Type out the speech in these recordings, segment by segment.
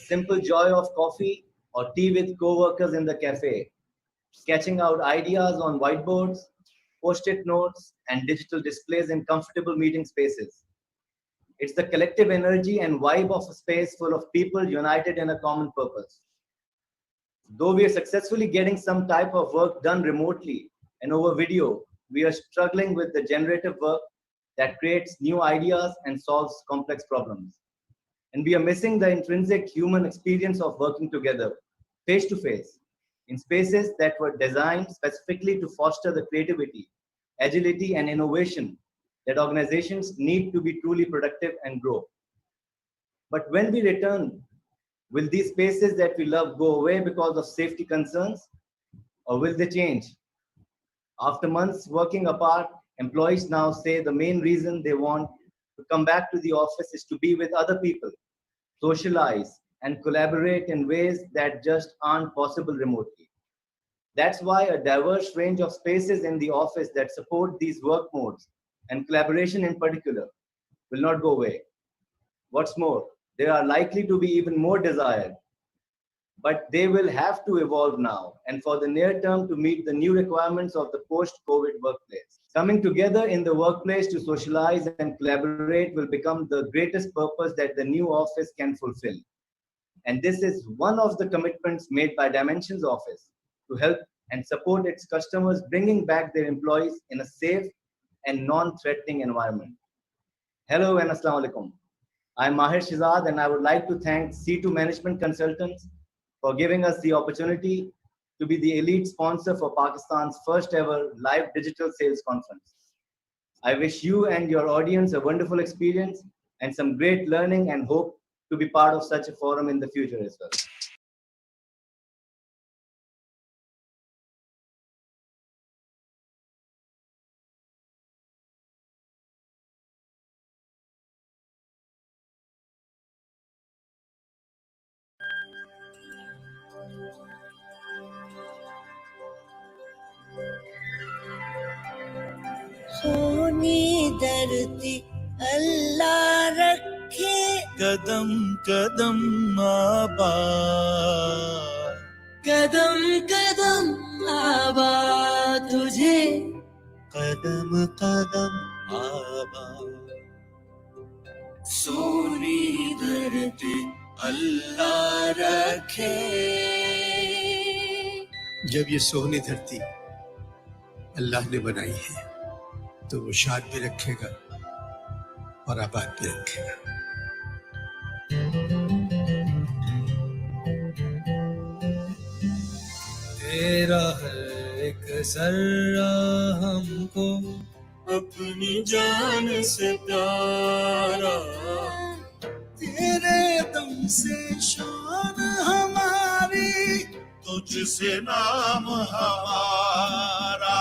simple joy of coffee or tea with co-workers in the cafe, sketching out ideas on whiteboards, post-it notes, and digital displays in comfortable meeting spaces. It's the collective energy and vibe of a space full of people united in a common purpose. Though we are successfully getting some type of work done remotely and over video, we are struggling with the generative work that creates new ideas and solves complex problems. And we are missing the intrinsic human experience of working together, face to face, in spaces that were designed specifically to foster the creativity, agility, and innovation that organizations need to be truly productive and grow. But when we return, will these spaces that we love go away because of safety concerns, or will they change? After months working apart, employees now say the main reason they want to come back to the office is to be with other people, socialize, and collaborate in ways that just aren't possible remotely. That's why a diverse range of spaces in the office that support these work modes and collaboration in particular will not go away. What's more, they are likely to be even more desired, but they will have to evolve now and for the near term to meet the new requirements of the post-COVID workplace. Coming together in the workplace to socialize and collaborate will become the greatest purpose that the new office can fulfill. And this is one of the commitments made by Dimensions Office to help and support its customers, bringing back their employees in a safe and non-threatening environment. Hello and Assalamu alaikum. I'm Mahir Shizad and I would like to thank C2 Management Consultants for giving us the opportunity to be the elite sponsor for Pakistan's first ever live digital sales conference. I wish you and your audience a wonderful experience and some great learning and hope to be part of such a forum in the future as well. Soni धरती अल्लाह रखे कदम कदम आबाद कदम कदम आबाद तुझे कदम कदम आबाद सोनी धरती अल्लाह रखे जब ये सोनी धरती अल्लाह ने बनाई है तो वो शाद भी रखेगा और आबाद भी रखेगा तेरा हर एक जर्रा हमको अपनी जान से प्यारा तेरे दम से शान हमारी तुझसे नाम हमारा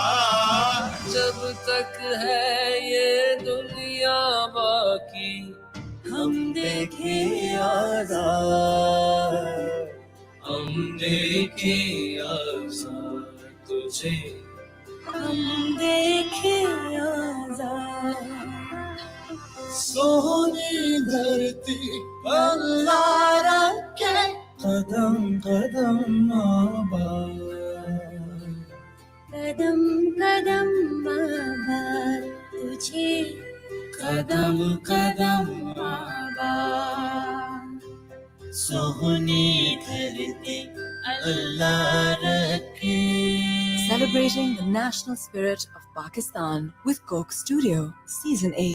जब तक है ये दुनिया बाकी हम देखे आजाद हम देखे आजाद तुझे हम देखे आजाद सोनी धरती अल्लाह रखे कदम कदम आबाद कदम कदम आबाद तुझे कदम कदम आबाद सोनी धरती अल्लाह रखे. Celebrating the national spirit of Pakistan with Coke Studio, Season 8.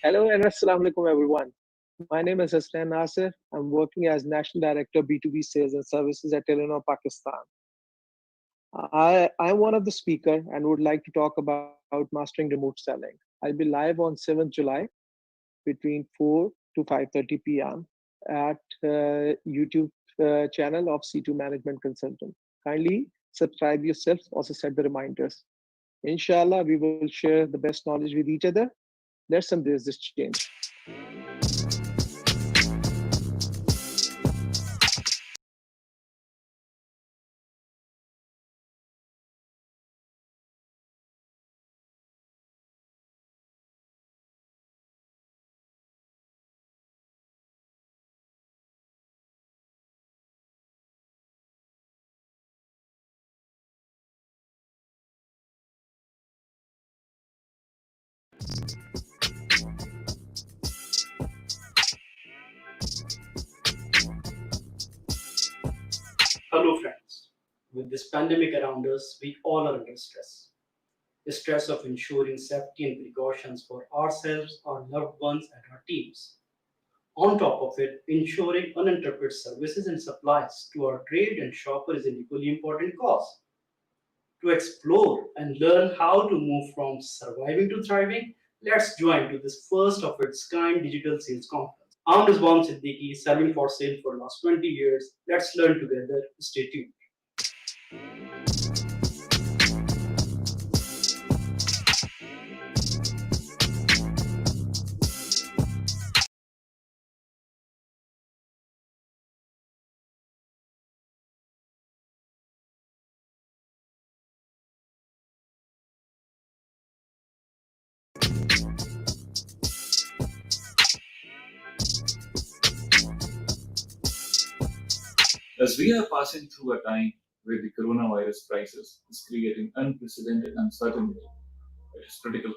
Hello and assalamu alaikum everyone. My name is Hasnain Nasir. I'm working as National Director B2B Sales and Services at Telenor Pakistan. I'm one of the speakers and would like to talk about mastering remote selling. I'll be live on 7th July between 4 to 5:30 p.m. at YouTube channel of C2 Management Consultant. Kindly subscribe yourself, also set the reminders. Inshallah, we will share the best knowledge with each other. Let's embrace this change. Hello, friends. With this pandemic around us, we all are under stress. The stress of ensuring safety and precautions for ourselves, our loved ones, and our teams. On top of it, ensuring uninterrupted services and supplies to our trade and shopper is an equally important cause. To explore and learn how to move from surviving to thriving, let's join to this first of its kind digital sales conference. I'm Rizwan Siddiqui, selling for sale for last 20 years. Let's learn together. Stay tuned. As we are passing through a time where the coronavirus crisis is creating unprecedented uncertainty, it is critical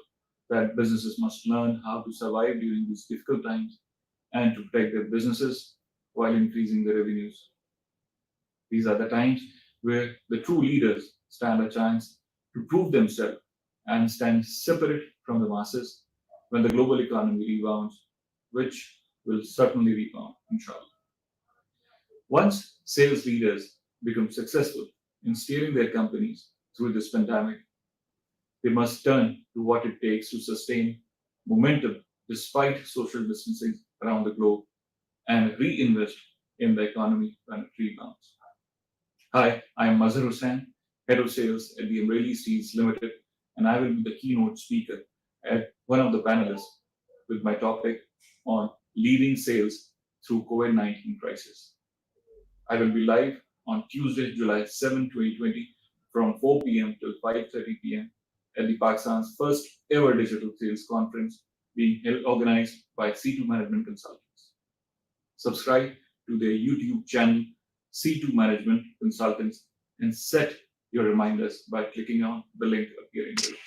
that businesses must learn how to survive during these difficult times and to protect their businesses while increasing their revenues. These are the times where the true leaders stand a chance to prove themselves and stand separate from the masses when the global economy rebounds, which will certainly rebound, inshallah. Once sales leaders become successful in steering their companies through this pandemic, they must turn to what it takes to sustain momentum despite social distancing around the globe and reinvest in the economy when it rebounds. Hi, I am Mazhar Hussain, Head of Sales at the Amreli Steels Limited, and I will be the keynote speaker at one of the panelists with my topic on leading sales through COVID-19 crisis. I will be live on Tuesday, July 7, 2020 from 4 p.m. till 5:30 p.m. at the Pakistan's first ever digital sales conference being organized by C2 Management Consultants. Subscribe to their YouTube channel, C2 Management Consultants, and set your reminders by clicking on the link appearing below.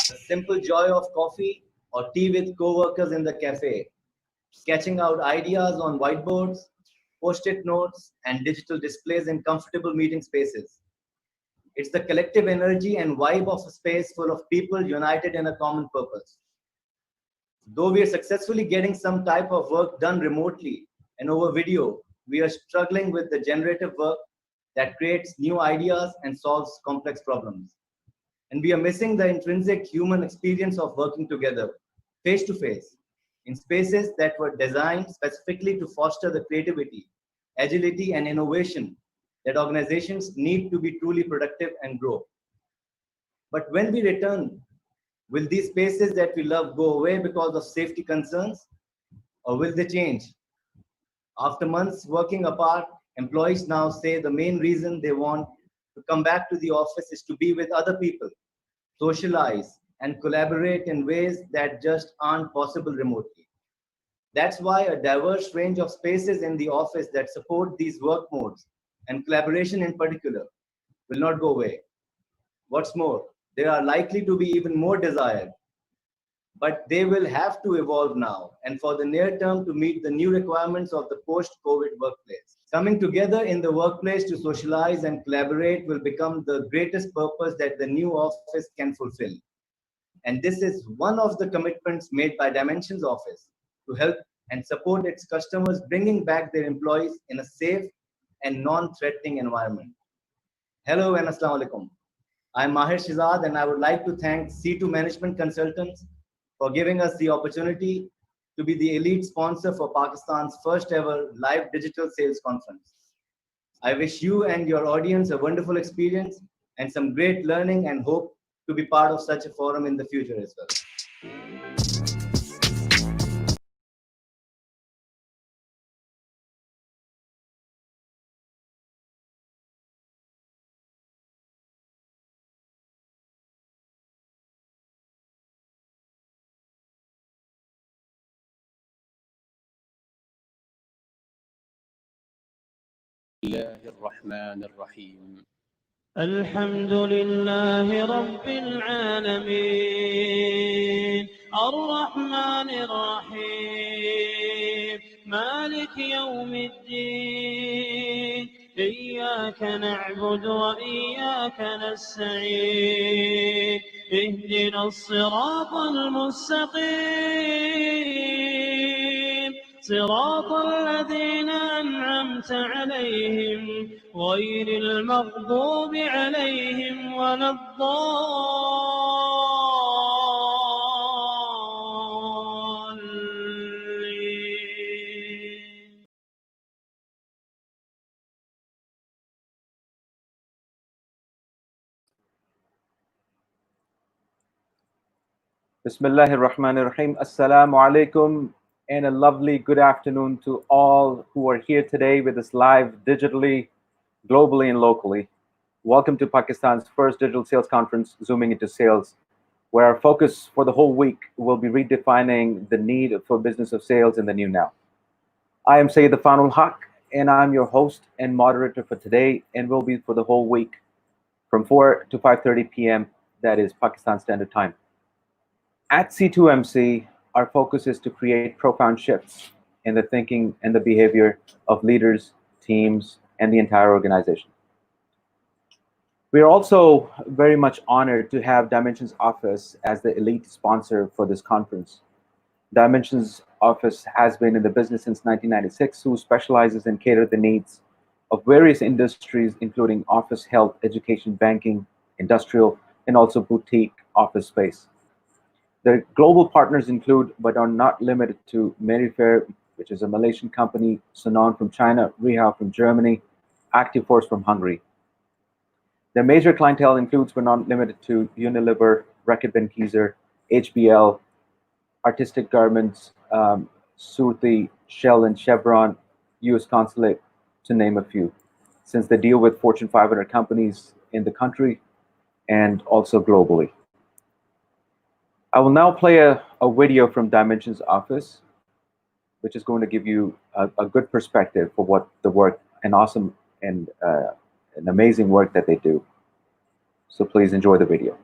The simple joy of coffee or tea with co-workers in the cafe, sketching out ideas on whiteboards, post-it notes, and digital displays in comfortable meeting spaces. It's the collective energy and vibe of a space full of people united in a common purpose. Though we are successfully getting some type of work done remotely and over video, we are struggling with the generative work that creates new ideas and solves complex problems. And we are missing the intrinsic human experience of working together, face to face, in spaces that were designed specifically to foster the creativity, agility, and innovation that organizations need to be truly productive and grow. But when we return, will these spaces that we love go away because of safety concerns, or will they change? After months working apart, employees now say the main reason they want to come back to the office is to be with other people, socialize, and collaborate in ways that just aren't possible remotely. That's why a diverse range of spaces in the office that support these work modes and collaboration in particular will not go away. What's more, they are likely to be even more desired, but they will have to evolve now and for the near term to meet the new requirements of the post-COVID workplace. Coming together in the workplace to socialize and collaborate will become the greatest purpose that the new office can fulfill. And this is one of the commitments made by Dimensions Office to help and support its customers, bringing back their employees in a safe and non-threatening environment. Hello and Assalamu alaikum. I'm Mahir Shizad, and I would like to thank C2 Management Consultants for giving us the opportunity to be the elite sponsor for Pakistan's first ever live digital sales conference. I wish you and your audience a wonderful experience and some great learning, and hope to be part of such a forum in the future as well. الله الرحمن الرحيم الحمد لله رب العالمين الرحمن الرحيم مالك يوم الدين إياك نعبد وإياك نستعين اهدنا الصراط المستقيم صراط الذين أنعمت عليهم غير المغضوب عليهم ولا الضالين. Bismillahir Rahmanir Rahim. Assalamu alaikum, and a lovely good afternoon to all who are here today with us live digitally, globally, and locally. Welcome to Pakistan's first digital sales conference, Zooming into Sales, where our focus for the whole week will be redefining the need for business of sales in the new now. I am Sayyid Afanul Haq, and I'm your host and moderator for today, and will be for the whole week from 4 to 5:30 p.m. That is Pakistan Standard Time. At C2MC, our focus is to create profound shifts in the thinking and the behavior of leaders, teams, and the entire organization. We are also very much honored to have Dimensions Office as the elite sponsor for this conference. Dimensions Office has been in the business since 1996, who specializes in cater the needs of various industries, including office, health, education, banking, industrial, and also boutique office space. Their global partners include, but are not limited to, Merifair, which is a Malaysian company, Sonon from China, Rehau from Germany, Activeforce from Hungary. Their major clientele includes, but not limited to, Unilever, Reckitt Benckiser, HBL, Artistic Garments, Surti, Shell, and Chevron, US Consulate, to name a few, since they deal with Fortune 500 companies in the country and also globally. I will now play a video from Dimensions Office, which is going to give you a good perspective for what the work, an awesome and an amazing work that they do. So please enjoy the video.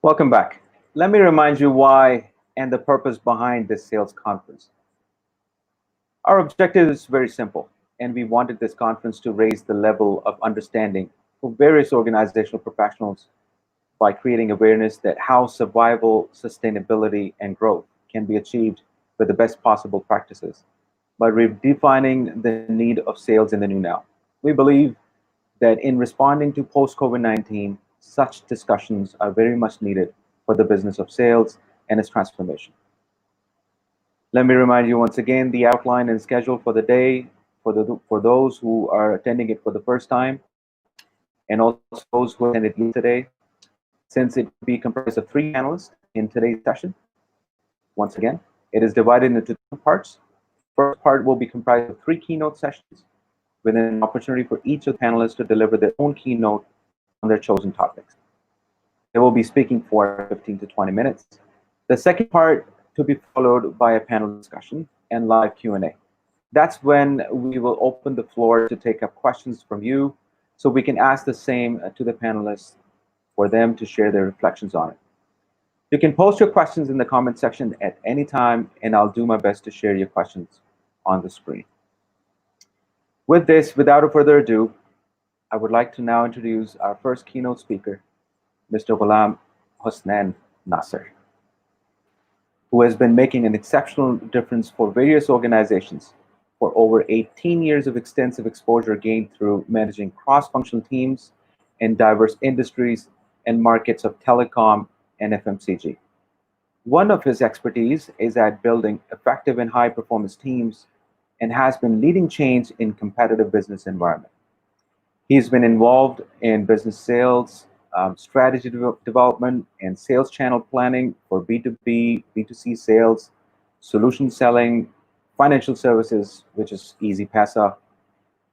Welcome back. Let me remind you why and the purpose behind this sales conference. Our objective is very simple, and we wanted this conference to raise the level of understanding for various organizational professionals by creating awareness that how survival, sustainability, and growth can be achieved with the best possible practices by redefining the need of sales in the new now. We believe that in responding to post-COVID-19, such discussions are very much needed for the business of sales and its transformation. Let me remind you once again the outline and schedule for the day for those who are attending it for the first time, and also those who attended yesterday, since it will be comprised of 3 panelists in today's session. Once again, it is divided into 2 parts. First part will be comprised of 3 keynote sessions with an opportunity for each of the panelists to deliver their own keynote on their chosen topics. They will be speaking for 15 to 20 minutes. The second part to be followed by a panel discussion and live Q&A. That's when we will open the floor to take up questions from you, so we can ask the same to the panelists for them to share their reflections on it. You can post your questions in the comment section at any time, and I'll do my best to share your questions on the screen. With this, without further ado, I would like to now introduce our first keynote speaker, Mr. Ghulam Hasnain Nasser, who has been making an exceptional difference for various organizations for over 18 years of extensive exposure gained through managing cross-functional teams in diverse industries and markets of telecom and FMCG. One of his expertise is at building effective and high-performance teams and has been leading change in competitive business environment. He's been involved in business sales, strategy development, and sales channel planning for B2B, B2C sales, solution selling, financial services, which is EasyPaisa.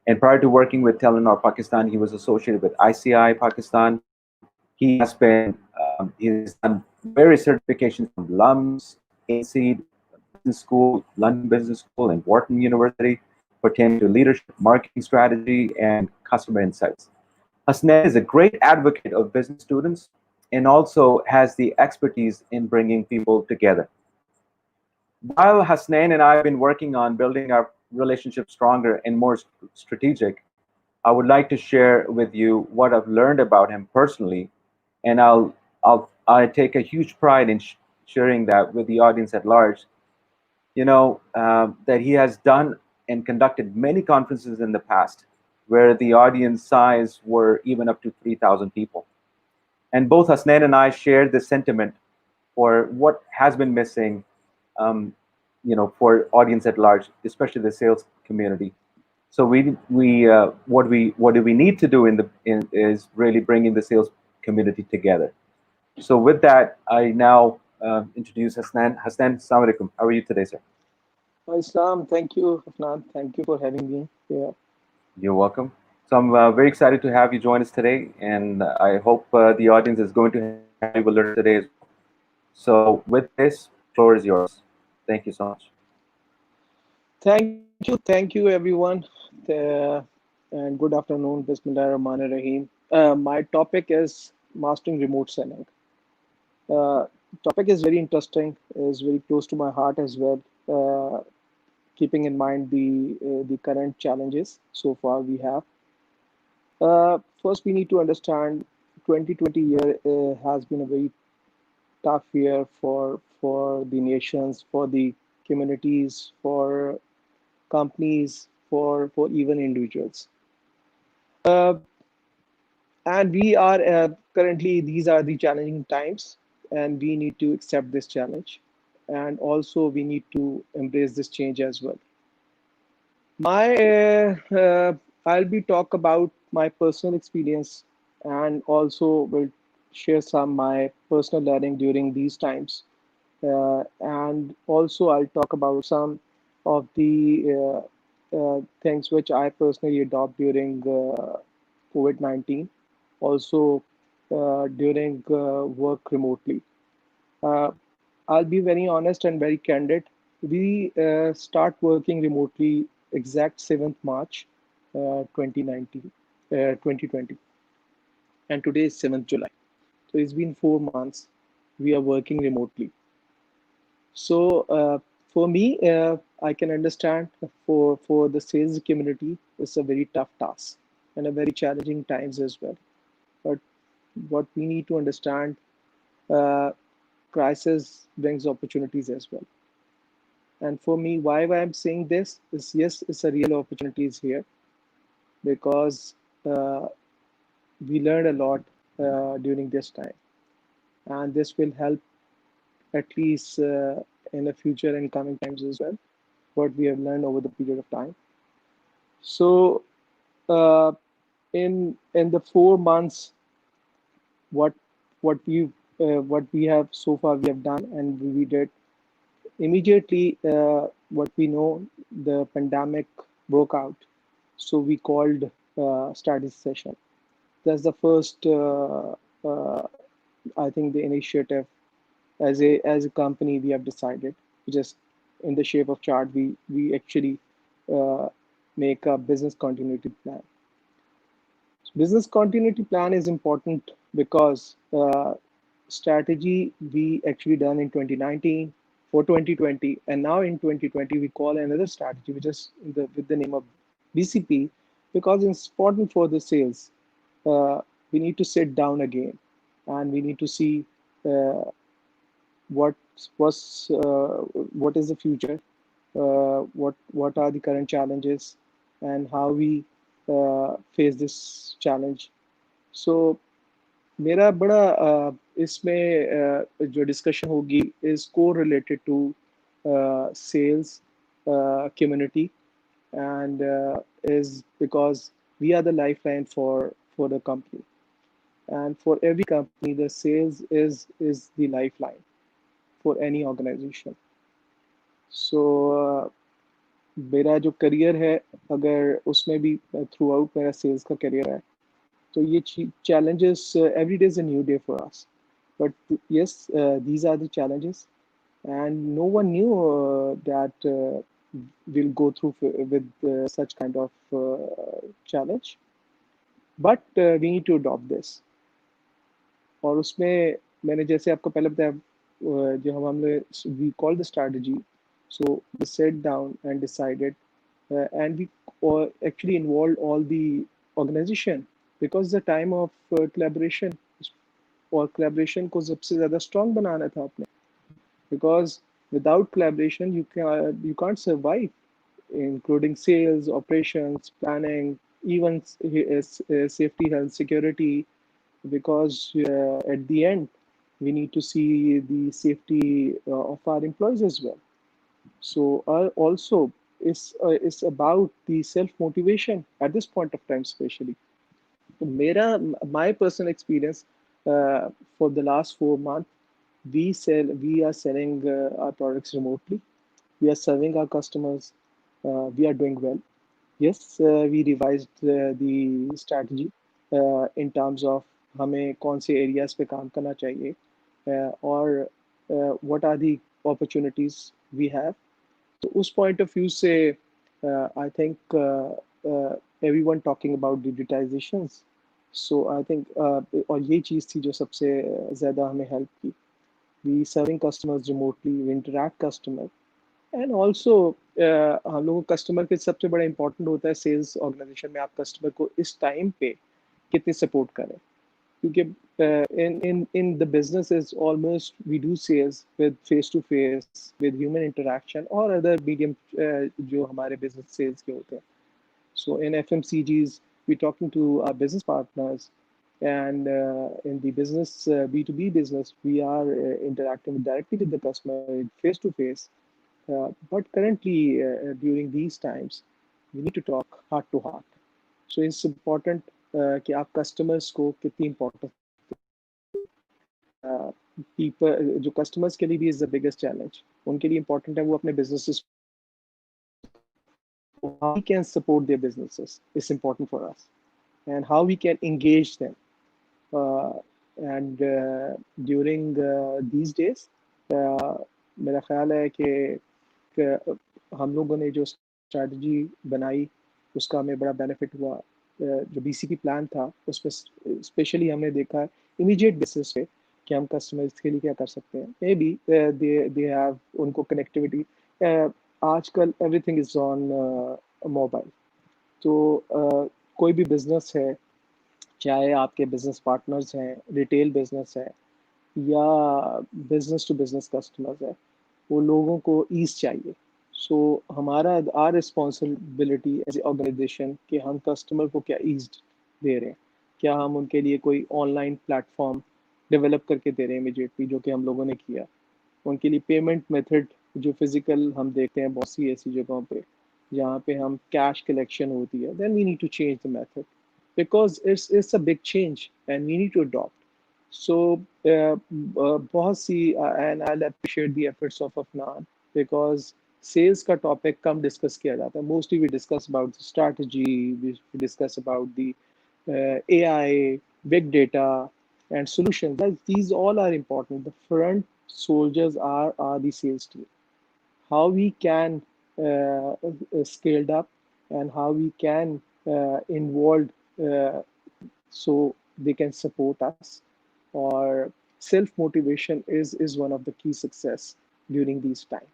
And prior to working with Telenor Pakistan, he was associated with ICI Pakistan. He has he's done various certifications from LUMS, ACED Business School, London Business School, and Wharton University pertaining to leadership, marketing strategy, and customer insights. Hasnain is a great advocate of business students and also has the expertise in bringing people together. While Hasnain and I have been working on building our relationship stronger and more strategic, I would like to share with you what I've learned about him personally, and I take a huge pride in sharing that with the audience at large. You know, that he has done and conducted many conferences in the past where the audience size were even up to 3,000 people. And both Hasnain and I shared the sentiment for what has been missing, you know, for audience at large, especially the sales community. So what do we need to do is really bringing the sales community together. So with that, I now introduce Hasnain. Hasnain, assalamu alaikum. How are you today, sir? Islam, thank you, Afnan. Thank you for having me here. You're welcome. So I'm very excited to have you join us today, and I hope the audience is going to have you learn today as well. So with this, floor is yours. Thank you so much. Thank you, everyone, and good afternoon. Bismillahir Rahmanir Rahim. My topic is mastering remote selling. Topic is very interesting, is very close to my heart as well. Keeping in mind the current challenges so far we have. First, we need to understand 2020 year has been a very tough year for the nations, for the communities, for companies, for even individuals. And we are currently, these are the challenging times, and we need to accept this challenge. And also we need to embrace this change as well. I'll be talk about my personal experience, and also will share some my personal learning during these times. And also I'll talk about some of the things which I personally adopt during COVID-19, also during work remotely. I'll be very honest and very candid. We start working remotely exact 7th March 2020, and today is 7th July. So it's been 4 months we are working remotely. So for me, I can understand for the sales community, it's a very tough task and a very challenging times as well. But what we need to understand, uh, crisis brings opportunities as well. And for me, why I'm saying this is, yes, it's a real opportunities here, because uh, we learned a lot during this time, and this will help at least in the future and coming times as well, what we have learned over the period of time. So uh, in the 4 months, what what we have so far we have done, and we did immediately, what we know, the pandemic broke out, so we called strategy session. That's the first uh, I think the initiative as a company we have decided, just in the shape of chart, we actually uh, make a business continuity plan. Business continuity plan is important because strategy we actually done in 2019 for 2020, and now in 2020 we call another strategy which is with the name of BCP, because it's important for the sales. uh, we need to sit down again, and we need to see uh, what was what is the future, what are the current challenges, and how we face this challenge. So मेरा बड़ा इसमें जो discussion होगी is co-related to sales community, and is because we are the lifeline for the company, and for every company the sales is the lifeline for any organization. So मेरा जो career है, अगर उसमें भी थ्रू आउट मेरा sales का career है, so ये challenges, every day is a new day for us. But yes, these are the challenges, and no one knew that we'll go through with such kind of challenge. But we need to adopt this. और उसमें मैंने जैसे आपको पहले बताया, जो हमने we call the strategy, so we sat down and decided, and we actually involved all the organization, because the time of collaboration, और collaboration को सबसे ज़्यादा strong बनाना था आपने, because without collaboration you can't survive, including sales, operations, planning, even safety, health, security, because at the end we need to see the safety of our employees as well. So also it's about the self motivation at this point of time, especially. My personal experience, for the last 4 months, we are selling our products remotely. We are serving our customers. We are doing well. Yes, we revised the strategy in terms of हमें कौन से areas पे काम करना चाहिए, और what are the opportunities we have. तो उस point of view से I think everyone talking about digitizations. So I think और ये चीज़ थी जो सबसे ज़्यादा हमें help की. We serving customers remotely, we interact customer, and also हम लोगों को कस्टमर के सबसे बड़ा इंपॉर्टेंट होता है सेल्स ऑर्गेनाइजेशन में, आप कस्टमर को इस टाइम पे कितनी सपोर्ट करें, क्योंकि in the business is almost we do sales with face to face with human interaction or other medium जो हमारे business sales के होते हैं. So in FMCGs we're talking to our business partners, and in the business B2B business we are interacting directly with the customer face to face. But currently, during these times, we need to talk heart to heart. So it's important कि आप customers को कितनी important, people जो customers के लिए भी is the biggest challenge. उनके लिए important है वो अपने businesses, how we can support their businesses is important for us, and how we can engage them. And during these days, मेरा ख्याल है कि हम लोगों ने जो स्ट्रैटेजी बनाई उसका हमें बड़ा बेनिफिट हुआ. जो BCP प्लान था उसमें स्पेशली हमने देखा इमीडिएट बेसिस पे कि हम कस्टमर्स के लिए क्या कर सकते हैं। मे बी दे हैव उनको कनेक्टिविटी, आजकल एवरीथिंग इज ऑन मोबाइल। तो कोई भी बिजनेस है, चाहे आपके बिजनेस पार्टनर्स हैं, रिटेल बिजनेस है या बिजनेस टू बिजनेस कस्टमर्स है, वो लोगों को ईज चाहिए। सो हमारा our responsibility as a organization कि हम कस्टमर को क्या ईज दे रहे हैं, क्या हम उनके लिए कोई ऑनलाइन प्लेटफॉर्म डेवलप करके दे रहे हैं इमीडिएटली, जो कि हम लोगों ने किया। उनके लिए पेमेंट मेथड जो फिजिकल हम देखते हैं बहुत सी ऐसी जगहों पे जहाँ पे हम कैश कलेक्शन होती है, then we need to change the method because it's a big change and we need to adopt. So बहुत सी and I'll appreciate the efforts of Afnan because sales का topic कम discuss किया जाता है. Mostly we discuss about the strategy, we discuss about the AI, big data, and solutions. These all are important. The front soldiers are the sales team. How we can scaled up and how we can involve so they can support us, or self motivation is one of the key success during these time.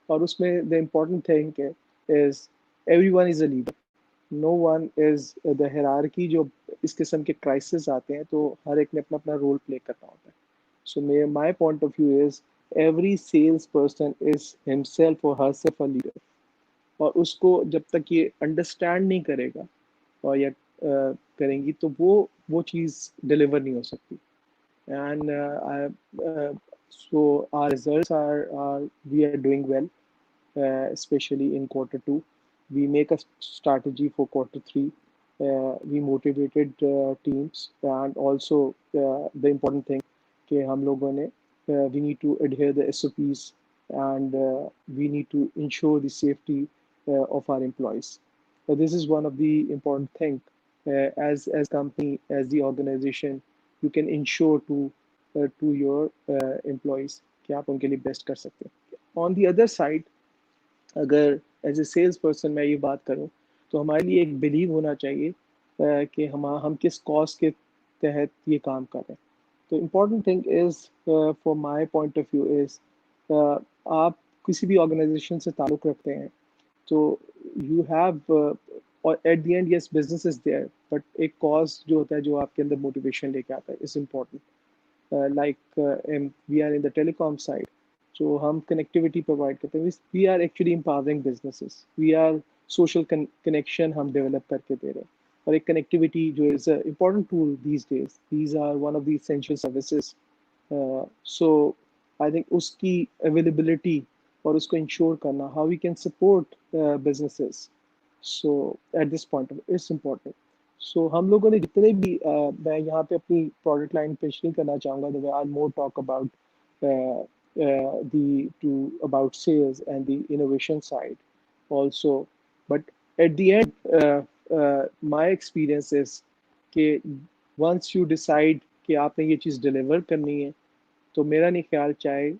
और उसमें the important thing is everyone is a leader, no one is the hierarchy. जो इस किस्म के crisis आते हैं तो हर एक ने अपना अपना role play करना होता है. So my point of view is every salesperson is himself or herself a leader. और उसको जब तक ये अंडरस्टैंड नहीं करेगा और या करेंगी तो वो चीज़ डिलीवर नहीं हो सकती. And so our results are we are doing well, especially in quarter 2. We make a strategy for quarter 3. We motivated teams, and also the important thing कि हम लोगों ने we need to adhere the SOPs, and we need to ensure the safety of our employees. So this is one of the important thing. As company, as the organization, you can ensure to your employees कि आप उनके लिए best कर सकते हैं. On the other side, अगर as a sales person मैं ये बात करूं तो हमारे लिए एक बिलीव होना चाहिए कि हम किस कॉज के तहत ये काम कर रहे हैं. तो important thing is for my point of view is आप किसी भी ऑर्गेनाइजेशन से ताल्लुक़ रखते हैं तो यू हैव और at the end yes business is there, but एक कॉज जो होता है जो आपके अंदर मोटिवेशन लेके आता है is important. like we are in the telecom side, so हम connectivity provide करते हैं. We are actually empowering businesses. We are social connection हम develop करके दे रहे हैं. और एक connectivity जो is an important tool these days. These are one of the essential services. So I think उसकी availability और उसको ensure करना, how we can support businesses. So at this point it's important. So हम लोगों ने जितने भी मैं यहाँ पे अपनी प्रोडक्ट लाइन पेश नहीं करना चाहूँगा. तो I more talk about about sales and the innovation side also. But at the end, my experience is कि once you decide कि आपने ये चीज़ डिलीवर करनी है तो मेरा नहीं ख्याल चाहे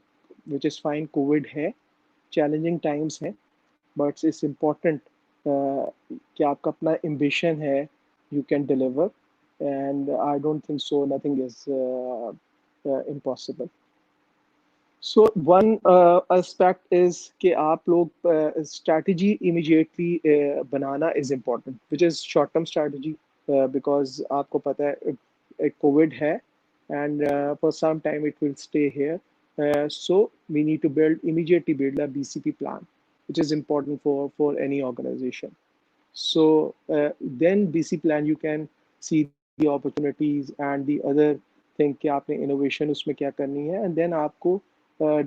which is fine कोविड है, चैलेंजिंग टाइम्स हैं, बट इट्स इम्पॉर्टेंट कि आपका अपना एम्बिशन है, you can deliver, and I don't think so nothing is impossible. So one aspect is कि आप लोग strategy immediately banana is important, which is short term strategy, because आपको पता है एक COVID है and for some time it will stay here, so we need to immediately build a BCP plan, which is important for any organization. So then BC plan you can see the opportunities and the other thing कि आपने innovation उसमें क्या करनी है, and then आपको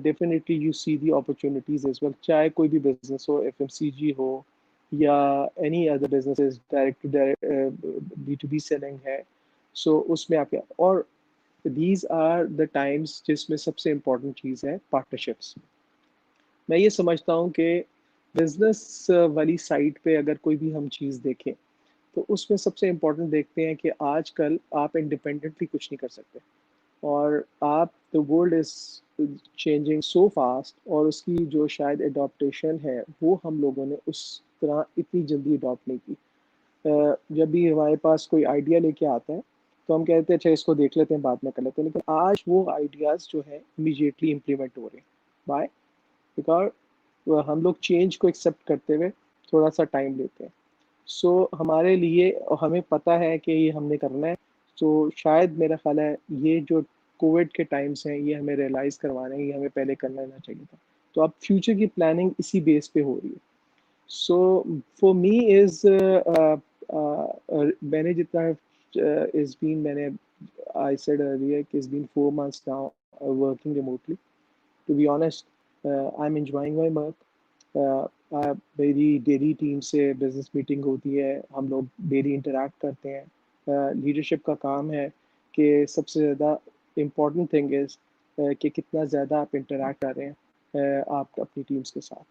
definitely you see the opportunities as well. चाहे कोई भी business हो, FMCG हो या any other businesses, direct to direct B2B selling है, so उसमें आप क्या, और these are the times जिसमें सबसे important चीज़ है partnerships. मैं ये समझता हूँ कि बिजनेस वाली साइड पे अगर कोई भी हम चीज़ देखें तो उसमें सबसे इम्पोर्टेंट देखते हैं कि आजकल आप इंडिपेंडेंटली कुछ नहीं कर सकते, और आप the world is changing so fast, और उसकी जो शायद एडॉप्टेशन है वो हम लोगों ने उस तरह इतनी जल्दी अडॉप्ट नहीं की. जब भी हमारे पास कोई आइडिया लेके आता है तो तो हम कहते हैं अच्छा इसको देख लेते हैं, बाद में कर लेते हैं, लेकिन आज वो आइडियाज़ जो है इमीडिएटली इम्प्लीमेंट हो रहे हैं। बाय बिकॉज हम लोग चेंज को एक्सेप्ट करते हुए थोड़ा सा टाइम लेते हैं। सो हमारे लिए हमें पता है कि ये हमने करना है। तो शायद मेरा ख्याल है ये जो कोविड के टाइम्स हैं ये हमें रियलाइज़ करवाना है, ये हमें पहले कर लेना चाहिए था। तो अब फ्यूचर की प्लानिंग इसी बेस पे हो रही है। सो फॉर मी इज़ मैंने जितना इज़ बीन मैंने आई सेड अर्लियर कि is been 4 months now working remotely. To be honest I am enjoying my work. मेरी डेली टीम से बिजनेस मीटिंग होती है, हम लोग डेली इंटरेक्ट करते हैं। लीडरशिप का काम है कि सबसे ज़्यादा इम्पॉर्टेंट थिंग इज़ कि कितना ज़्यादा आप इंटरेक्ट कर रहे हैं आप अपनी टीम्स के साथ।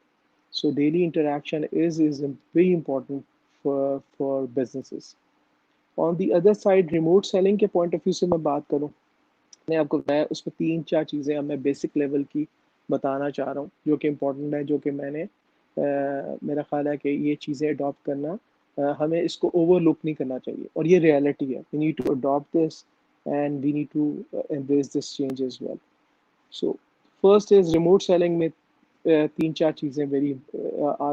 So daily interaction is very important for businesses. On the other side remote selling के पॉइंट ऑफ व्यू से मैं बात करूँ, मैंने आपको बताया उसमें 3-4 चीज़ें अब मैं बेसिक लेवल की बताना चाह रहा हूँ जो कि इम्पोर्टेंट है, जो कि मैंने मेरा ख्याल है कि ये चीज़ें अडॉप्ट करना हमें इसको ओवरलुक नहीं करना चाहिए और ये रियलिटी है। We need to adopt this and we need to embrace this change as well. So first is remote selling में 3-4 चीज़ें are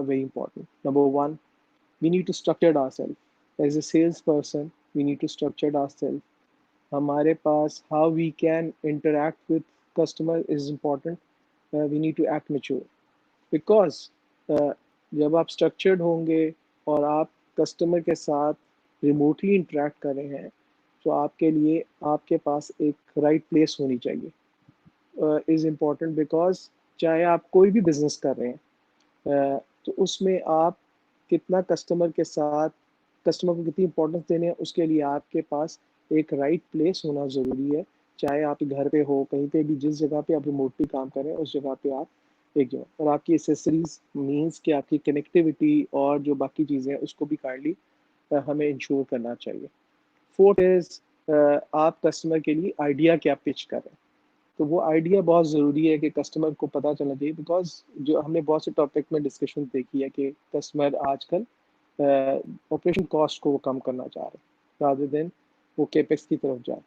very important. Number 1, we need to structure ourselves as a salesperson. We need to structure ourselves. हमारे पास how we can interact with customer is important. We need to act mature because जब आप structured होंगे और आप customer के साथ remotely interact कर रहे हैं तो आपके लिए आपके पास एक राइट प्लेस होनी चाहिए। इज़ इम्पॉर्टेंट बिकॉज चाहे आप कोई भी बिजनेस कर रहे हैं तो उसमें आप कितना कस्टमर के साथ कस्टमर को कितनी इंपॉर्टेंस देने हैं उसके लिए आपके पास एक राइट प्लेस होना ज़रूरी है। चाहे आप घर पे हो, कहीं पे भी, जिस जगह पे आप रिमोटली काम कर रहे हैं उस जगह पे आप एक जगह, और आपकी एसेसरीज मीन्स कि आपकी कनेक्टिविटी और जो बाकी चीज़ें हैं उसको भी काइंडली हमें इंश्योर करना चाहिए। फोर्थ इज़ आप कस्टमर के लिए आइडिया क्या पिच कर रहे हैं। तो वो आइडिया बहुत ज़रूरी है कि कस्टमर को पता चलना चाहिए बिकॉज जो हमने बहुत से टॉपिक में डिस्कशन देखी है कि कस्टमर आजकल ऑपरेशन कॉस्ट को वो कम करना चाह रहे हैं रादर देन वो केपेक्स की तरफ जाए।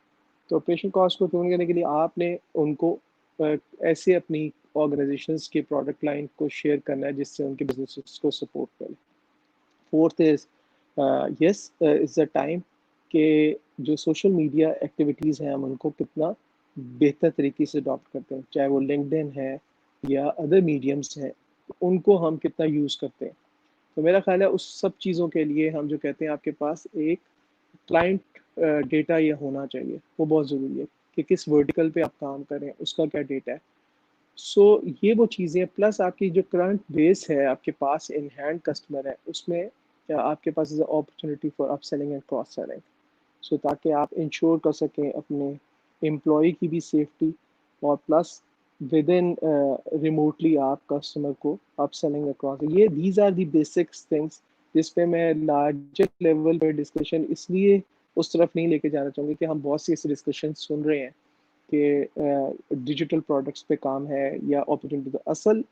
तो ऑपरेशन कॉस्ट को कम करने के लिए आपने उनको ऐसे अपनी ऑर्गेनाइजेशंस के प्रोडक्ट लाइन को शेयर करना है जिससे उनके बिजनेस को सपोर्ट करे। Fourth is yes is the time कि जो सोशल मीडिया एक्टिविटीज़ हैं हम उनको कितना बेहतर तरीके से अडॉप्ट करते हैं, चाहे वो लिंक्डइन है या अदर मीडियम्स हैं, उनको हम कितना यूज़ करते हैं। तो मेरा ख्याल है उस सब चीज़ों के लिए हम जो कहते हैं आपके पास एक क्लाइंट डेटा ये होना चाहिए, वो बहुत ज़रूरी है कि किस वर्टिकल पे आप काम कर रहे हैं उसका क्या डेटा है। सो ये वो चीज़ें प्लस आपकी जो करंट बेस है आपके पास इन हैंड कस्टमर है उसमें आपके पास is opportunity for up selling and cross selling. So ताकि आप इंश्योर कर सकें अपने एम्प्लॉय की भी सेफ्टी और प्लस विद इन रिमोटली आप कस्टमर को अप सेलिंग अक्रॉस। ये these are the basics things जिस पे मैं लार्जर लेवल पे डिस्कशन इसलिए उस तरफ नहीं लेके जाना चाहूँगी कि हम बहुत सी ऐसे डिस्कशन सुन रहे हैं कि डिजिटल प्रोडक्ट्स पे काम है या अपॉर्चुनिटी। असल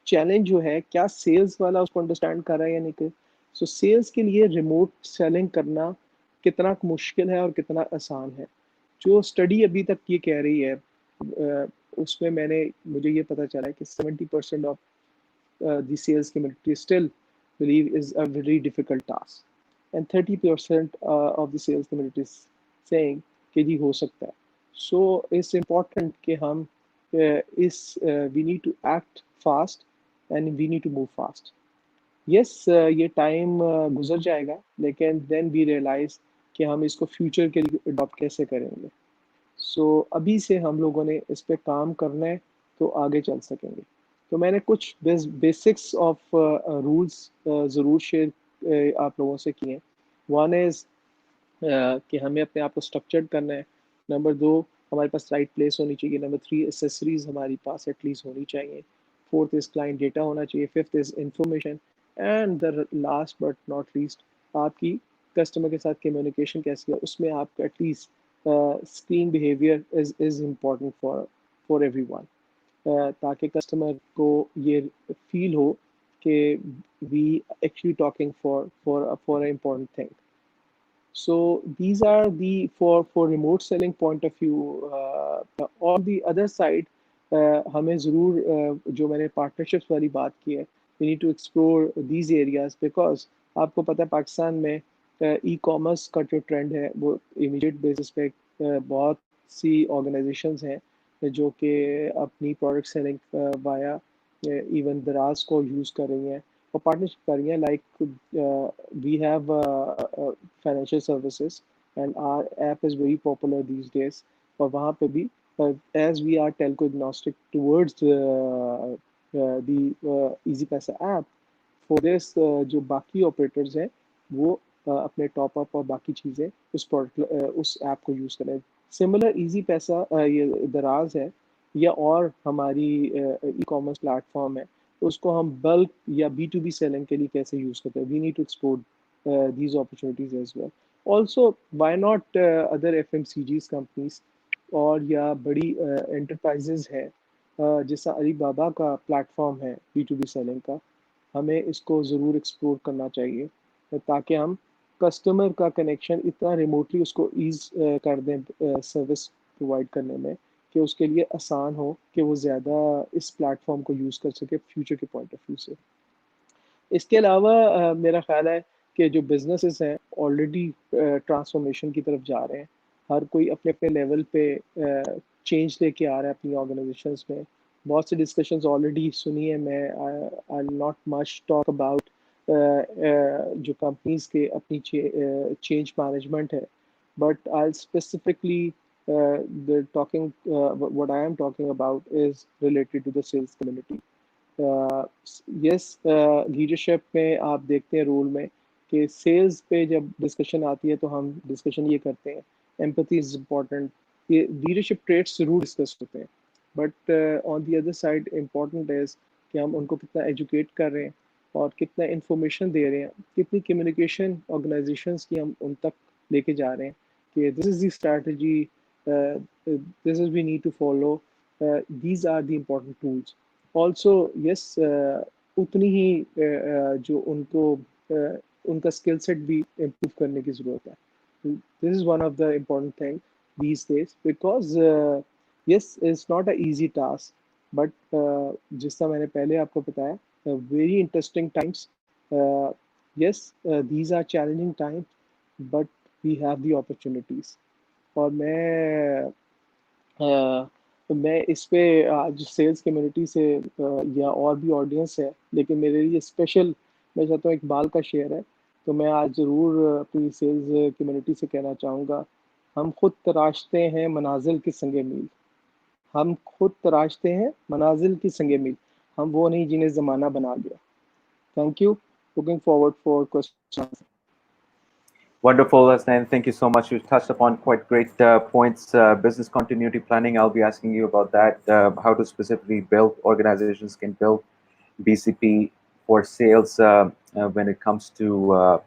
चैलेंज जो है क्या सेल्स वाला उसको अंडरस्टैंड कर रहा है या नहीं कर। सो सेल्स के लिए रिमोट सेलिंग करना कितना मुश्किल है और कितना आसान है। जो स्टडी अभी तक ये कह रही है उसमें मुझे ये पता चला है कि 70% of the sales community still believe is a very difficult task and 30% of the sales community saying कि जी हो सकता है। सो इट्स इम्पॉर्टेंट कि हम we need to act fast and we need to move fast. Yes ये time गुजर जाएगा लेकिन देन वी रियलाइज कि हम इसको फ्यूचर के लिए अडॉप्ट कैसे करेंगे। सो अभी से हम लोगों ने इस पे काम करना है तो आगे चल सकेंगे। तो मैंने कुछ बेसिक्स ऑफ रूल्स ज़रूर शेयर आप लोगों से किए। वन इज़ कि हमें अपने आप को स्ट्रक्चर्ड करना है। नंबर 2, हमारे पास राइट प्लेस होनी चाहिए। नंबर 3, एसेसरीज हमारी पास एटलीस्ट होनी चाहिए। फोर्थ इज़ क्लाइंट डेटा होना चाहिए। Fifth is information and the last but not least आपकी कस्टमर के साथ कम्युनिकेशन कैसी है उसमें आपका at least screen behaviour is important for everyone ताकि कस्टमर को ये फील हो कि we actually talking for a important thing. So these are the for remote selling point of view. On the other side, हमें ज़रूर जो मैंने partnerships वाली बात की है, we need to explore these areas because आपको पता है पाकिस्तान में e-commerce का जो ट्रेंड है वो immediate basis पे बहुत सी organizations हैं जो कि अपनी product selling via even दराज को use कर रही हैं और partnership कर रही हैं like we have financial services and our app is very popular these days और वहाँ पे भी as we are telco agnostic towards the easy paisa app for this जो बाकी operators हैं वो अपने टॉप अप और बाकी चीज़ें उस प्रोडक्ट उस ऐप को यूज़ करें सिमिलर इजी पैसा ये दराज है या और हमारी ई कॉमर्स प्लेटफॉर्म है उसको हम बल्क या B2B सेलिंग के लिए कैसे यूज़ करते हैं we need to explore these opportunities as well. Also, why not other FMCGs companies और या बड़ी enterprises है जैसा अलीबाबा का प्लेटफॉर्म है B2B सेलिंग का हमें इसको ज़रूर एक्सप्लोर करना चाहिए ताकि हम कस्टमर का कनेक्शन इतना रिमोटली उसको ईज कर दें सर्विस प्रोवाइड करने में कि उसके लिए आसान हो कि वो ज़्यादा इस प्लेटफॉर्म को यूज़ कर सके फ्यूचर के पॉइंट ऑफ व्यू से इसके अलावा मेरा ख्याल है कि जो बिजनेसेस हैं ऑलरेडी ट्रांसफॉर्मेशन की तरफ जा रहे हैं हर कोई अपने अपने लेवल पे चेंज लेके आ रहा है अपनी ऑर्गेनाइजेशंस में बहुत सी डिस्कशंस ऑलरेडी सुनी है मैं आई नॉट मच टॉक अबाउट जो कंपनीज के अपनी चेंज मैनेजमेंट है but I specifically the talking what I am talking about is related to the sales community. Yes leadership में आप देखते हैं रोल में कि सेल्स पे जब डिस्कशन आती है तो हम डिस्कशन ये करते हैं एम्पैथी इज इम्पॉर्टेंट ये लीडरशिप ट्रेट्स ज़रूर डिस्कस होते हैं but on the other side important is कि हम उनको कितना एजुकेट कर रहे हैं और कितना इंफॉर्मेशन दे रहे हैं कितनी कम्युनिकेशन ऑर्गेनाइजेशंस की हम उन तक लेके जा रहे हैं कि this is the strategy this is we need to follow these are the important tools also yes उतनी ही जो उनको उनका स्किल सेट भी इम्प्रूव करने की ज़रूरत है this is one of the important thing these days because yes it's not a easy task but जिस तरह मैंने पहले आपको बताया very interesting times yes these are challenging times but we have the opportunities और मैं इस पे आज सेल्स कम्युनिटी से या और भी ऑडियंस है लेकिन मेरे लिए स्पेशल मैं चाहता हूँ इकबाल का शेयर है तो मैं आज ज़रूर अपनी सेल्स कम्युनिटी से कहना चाहूँगा हम खुद तराशते हैं मनाजिल की संगे मील हम खुद तराशते हैं मनाजिल की संगे मील हम वो नहीं जिन्हें ज़माना बना गया thank you looking forward for question Wonderful, Hasnain. Thank you so much. You touched upon quite great points. Business continuity planning, I'll be asking you about that. How to specifically build, organizations can build BCP for sales when it comes to,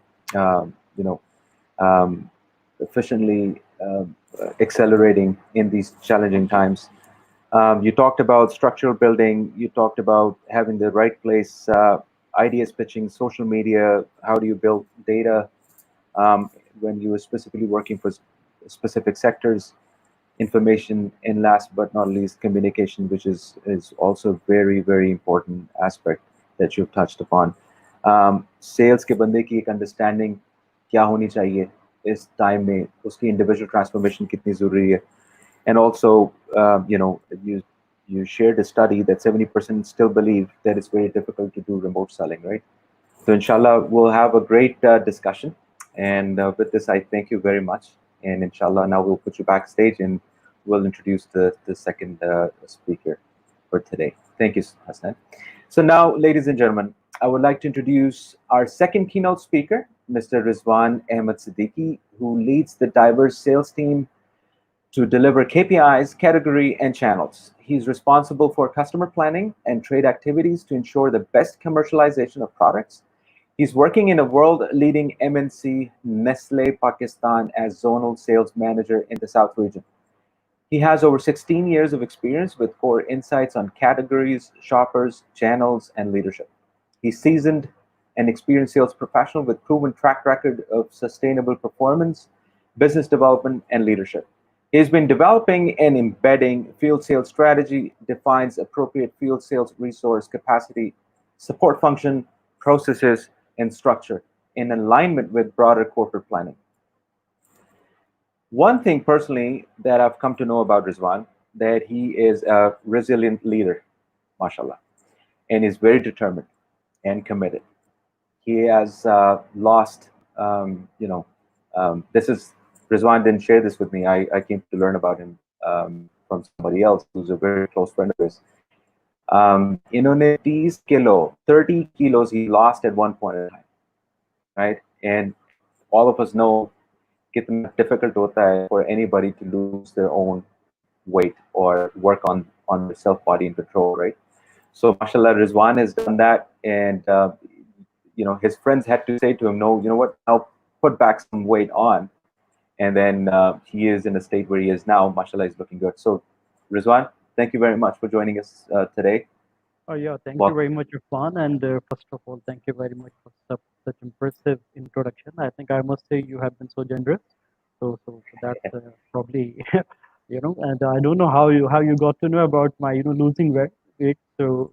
efficiently accelerating in these challenging times. You talked about structural building. You talked about having the right place, ideas pitching, social media. How do you build data? When you were specifically working for specific sectors, information, and last but not least, communication, which is also a very, very important aspect that you've touched upon. Sales के बंदे की एक understanding क्या होनी चाहिए इस time में उसकी individual transformation कितनी ज़रूरी है and also you shared a study that 70% still believe that it's very difficult to do remote selling, right? So inshallah we'll have a great discussion. And with this, I thank you very much. And inshallah, now we'll put you backstage and we'll introduce the second speaker for today. Thank you, Hasnain. So now, ladies and gentlemen, I would like to introduce our second keynote speaker, Mr. Rizwan Ahmed Siddiqui, who leads the diverse sales team to deliver KPIs, category, and channels. He's responsible for customer planning and trade activities to ensure the best commercialization of products. He's working in a world-leading MNC, Nestle Pakistan, as zonal sales manager in the South region. He has over 16 years of experience with core insights on categories, shoppers, channels, and leadership. He's seasoned an experienced sales professional with proven track record of sustainable performance, business development, and leadership. He's been developing and embedding field sales strategy, defines appropriate field sales resource capacity, support function, processes, and structure in alignment with broader corporate planning. One thing personally that I've come to know about Rizwan, that he is a resilient leader, mashallah, and is very determined and committed. He has lost, this is, Rizwan didn't share this with me. I came to learn about him from somebody else who's a very close friend of his. इन्होंने 30 kilos he lost at one point in time, right? And all of us know कितना difficult होता है for anybody to lose their own weight or work on their self body and control, right? So mashallah, Rizwan has done that, and his friends had to say to him, no, you know what, I'll put back some weight on, and then he is in a state where he is now. Mashallah, he's looking good. So Rizwan, thank you very much for joining us today. Yeah, thank you very much, Irfan. And first of all, thank you very much for such impressive introduction. I think I must say you have been so generous. So that's probably, and I don't know how you got to know about my, losing weight. So.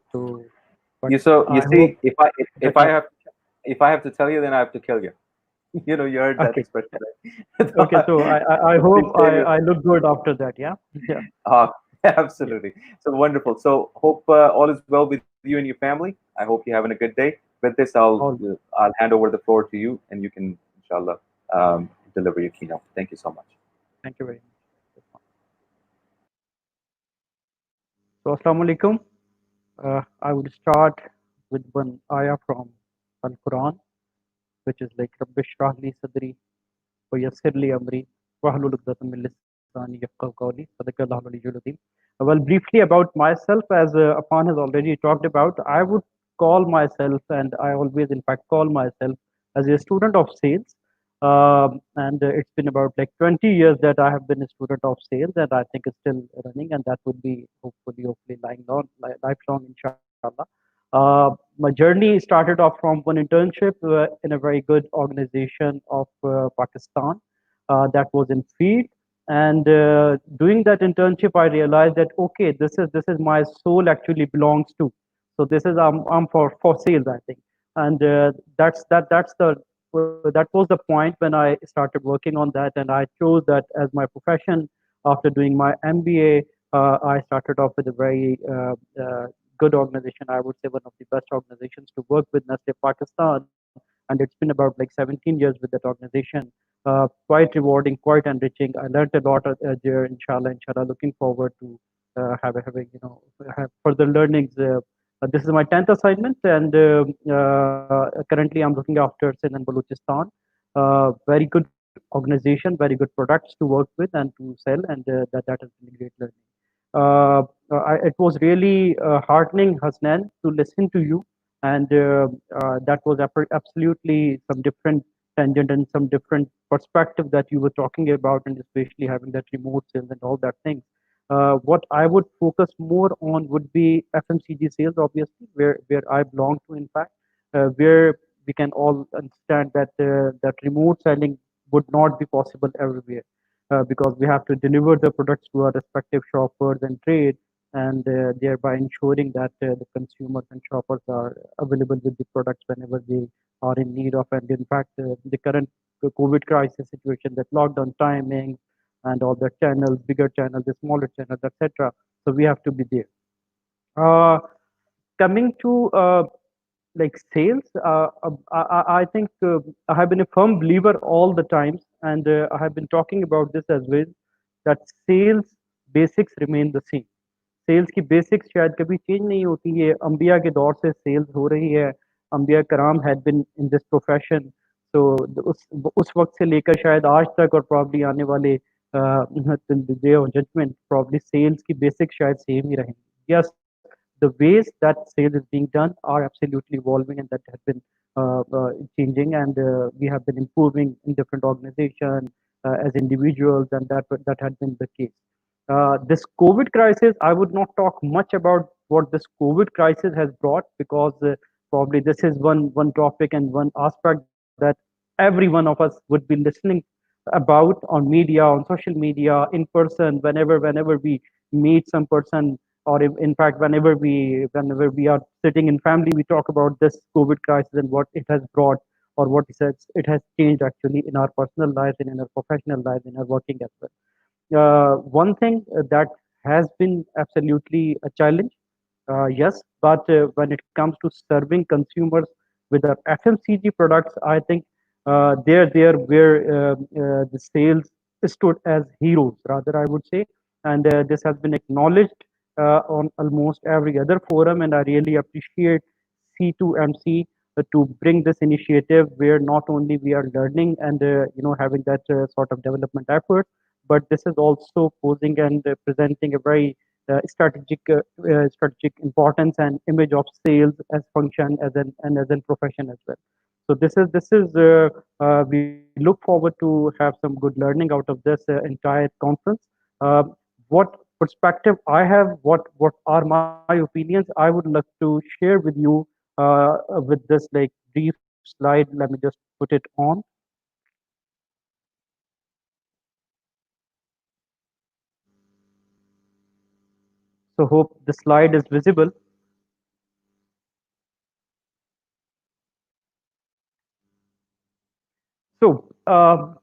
You see, if I have to tell you, then I have to kill you. You heard that expression, right? Okay, so I hope I look good after that. Yeah. Yeah. Absolutely. So wonderful. So hope all is well with you and your family. I hope you're having a good day. With this, I'll hand over the floor to you, and you can, inshallah, deliver your keynote. Thank you so much. Thank you very much. So, Assalamu alaikum. I would start with one ayah from Al-Quran, which is like Rabbi shrah li sadri wa yassir li amri wahlul 'uqdatam min lisani yafqahu qawli. Sadaqallahu al-aliyyul azim. Well, briefly about myself, as Afan has already talked about, I would call myself, and I always in fact call myself, as a student of sales. And it's been about like 20 years that I have been a student of sales, and I think it's still running, and that would be hopefully lifelong, inshallah. My journey started off from one internship in a very good organization of Pakistan that was in field. And doing that internship, I realized that okay, this is my soul actually belongs to. So this is I'm for sales, I think, and that was the point when I started working on that, and I chose that as my profession. After doing my MBA, I started off with a very good organization. I would say one of the best organizations to work with, Nestle Pakistan, and it's been about like 17 years with that organization. Quite rewarding, quite enriching. I learned a lot there, inshallah. Looking forward to having further learnings. This is my 10th assignment, and currently I'm looking after Sindh and Balochistan. Very good organization, very good products to work with and to sell, and that has been great learning. It was really heartening, Hasnan, to listen to you, and that was absolutely some different tangent and some different perspective that you were talking about, and especially having that remote sales and all that things. What I would focus more on would be FMCG sales, obviously, where I belong to, in fact, where we can all understand that that remote selling would not be possible everywhere, because we have to deliver the products to our respective shoppers and trade, and thereby ensuring that the consumers and shoppers are available with the products whenever they are in need of. And in fact, the current COVID crisis situation, that lockdown timing and all the channels, bigger channels, the smaller channels, etc. So we have to be there. Coming to like sales, I think I have been a firm believer all the times, and I have been talking about this as well, that sales basics remain the same. Sales की basics शायद कभी change नहीं होती है. अंबिया के दौर से सेल्स हो रही है. अंबिया कराम had been in this profession, तो उस वक्त से लेकर शायद आज तक और प्रॉब्ली आने वाले day of judgement probably sales की बेसिक्स शायद सेम ही रहेंगे. Yes, the ways that sales is being done are absolutely evolving, and that has been changing, and we have been improving in different organizations as individuals, and that had been the case. This COVID crisis, I would not talk much about what this COVID crisis has brought, because probably this is one topic and one aspect that every one of us would be listening about on media, on social media, in person, whenever we meet some person, or if, in fact whenever we are sitting in family, we talk about this COVID crisis and what it has brought, or what it has changed actually in our personal lives and in our professional lives, in our working as well. One thing that has been absolutely a challenge, yes, but when it comes to serving consumers with our FMCG products, I think there where the sales stood as heroes, rather I would say, and this has been acknowledged on almost every other forum, and I really appreciate C2MC to bring this initiative where not only we are learning and having that sort of development effort, but this is also posing and presenting a very strategic importance and image of sales as function as a profession as well. So we look forward to have some good learning out of this entire conference. Uh, what perspective I have, what are my opinions, I would love to share with you with this like brief slide. Let me just put it on. So hope the slide is visible. So,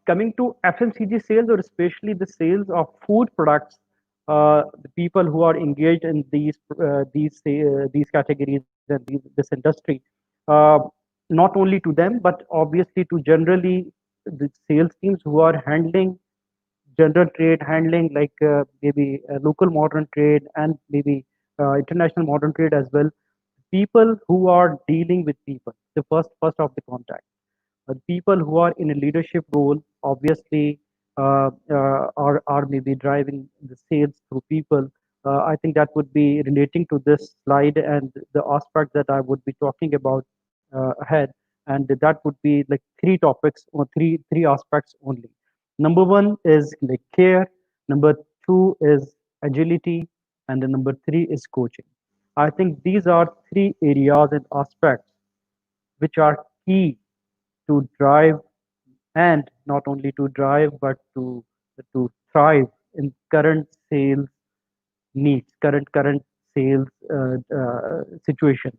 coming to FMCG sales, or especially the sales of food products, the people who are engaged in these categories and this industry, uh, not only to them, but obviously to generally the sales teams who are handling general trade, handling like maybe local modern trade and maybe international modern trade as well. People who are dealing with people, the first of the contact, people who are in a leadership role, obviously are maybe driving the sales through people. I think that would be relating to this slide and the aspect that I would be talking about ahead, and that would be like three topics or three aspects only. Number one is like care. Number two is agility, and the number three is coaching. I think these are three areas and aspects which are key to drive, and not only to drive but to thrive in current sales needs, current sales situation.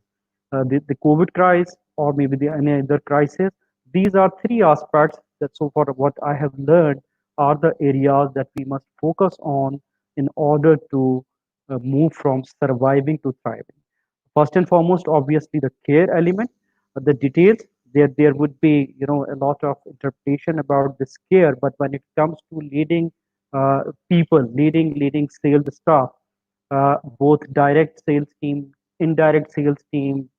The COVID crisis, or maybe any other crisis. These are three aspects that so far what I have learned are the areas that we must focus on in order to move from surviving to thriving. First and foremost, obviously the care element, the details. There would be a lot of interpretation about this care, but when it comes to leading people, leading sales staff, both direct sales team, indirect sales team,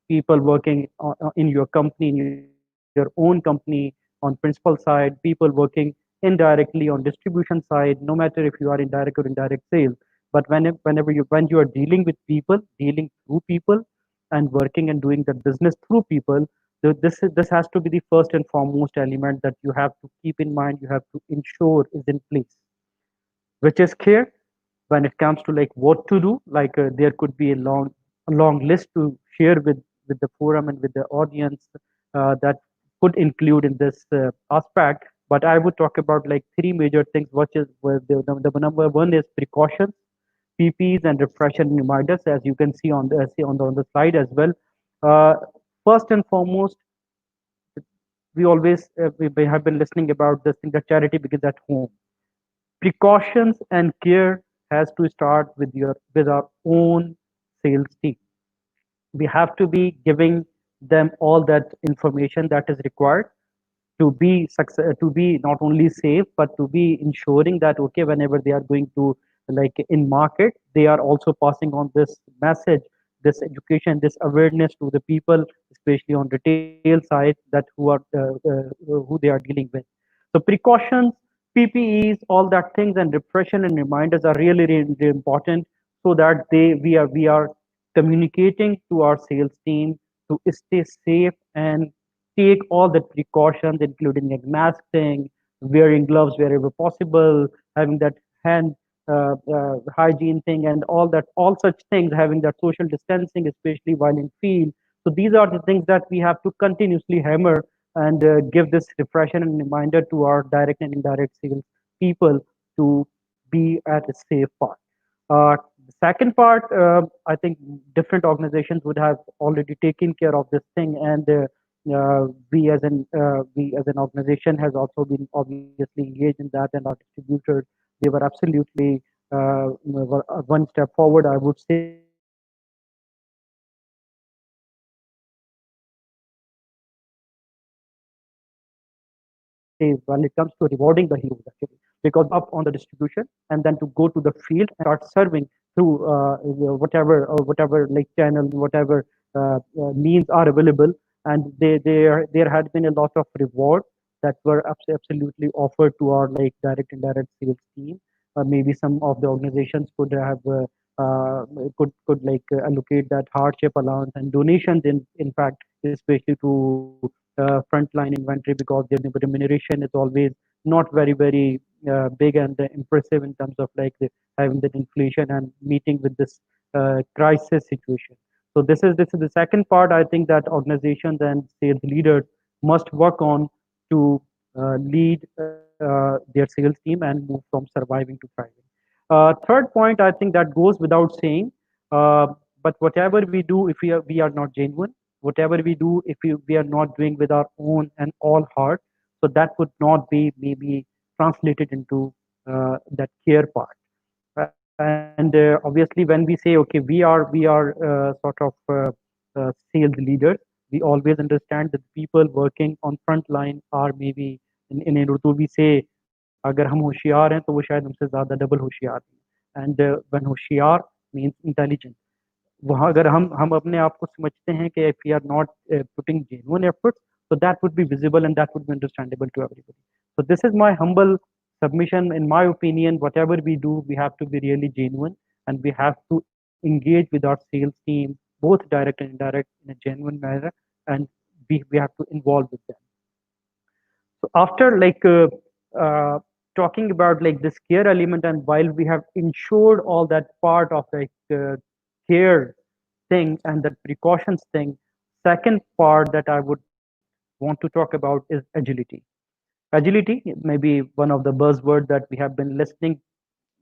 people working in your company, in your own company, on principal side, people working indirectly on distribution side, no matter if you are in direct or indirect sales. But when you are dealing with people, dealing through people, and working and doing the business through people, this has to be the first and foremost element that you have to keep in mind. You have to ensure is in place, which is care. When it comes to like what to do, like there could be a long list to share with the forum and with the audience that could include in this aspect, but I would talk about like three major things, which is the number one is precautions, PPs and refresher reminders, as you can see on the slide as well. uh, First and foremost, we always we have been listening about this thing that charity begins at home. Precautions and care has to start with our own sales team. We have to be giving them all that information that is required to be to be not only safe, but to be ensuring that okay, whenever they are going to like in market, they are also passing on this message, this education, this awareness to the people, especially on retail side, that who they are dealing with. So precautions, PPEs, all that things, and refresher and reminders are really important, so that we are communicating to our sales team to stay safe and take all the precautions, including like masking, wearing gloves wherever possible, having that hand hygiene thing, and all such things, having that social distancing, especially while in field, So these are the things that we have to continuously hammer and give this refresher and reminder to our direct and indirect sales people to be at a safe part. The second part, I think different organizations would have already taken care of this thing, and we as an organization has also been obviously engaged in that, and our distributors, they were absolutely were one step forward, I would say, when it comes to rewarding the heroes actually, because up on the distribution and then to go to the field and start serving through whatever like channel, whatever means are available, and there had been a lot of reward that were absolutely offered to our like direct and indirect sales team. Maybe some of the organizations could have could like allocate that hardship allowance and donations in fact, especially to frontline inventory, because their remuneration is always not very big and impressive in terms of like having that inflation and meeting with this crisis situation. So this is the second part I think that organizations and sales leaders must work on to lead their sales team and move from surviving to thriving. Third point, I think that goes without saying, but whatever we do, if we are not genuine, whatever we do, if we are not doing with our own and all heart, so that would not be maybe translated into that care part. And obviously, when we say, okay, we are sort of sales leaders, we always understand that people working on front line are maybe in Urdu we say, अगर हम होशियार हैं तो वो शायद हमसे ज़्यादा double होशियार हैं. And when होशियार means intelligent, वहाँ अगर हम अपने आप को समझते हैं कि if we are not putting genuine efforts, so that would be visible and that would be understandable to everybody. So this is my humble submission. In my opinion, whatever we do, we have to be really genuine and we have to engage with our sales team, both direct and indirect, in a genuine manner, and we have to involve with them. So after like talking about like this care element, and while we have ensured all that part of like care thing and the precautions thing, second part that I would want to talk about is agility. Agility may be one of the buzzwords that we have been listening,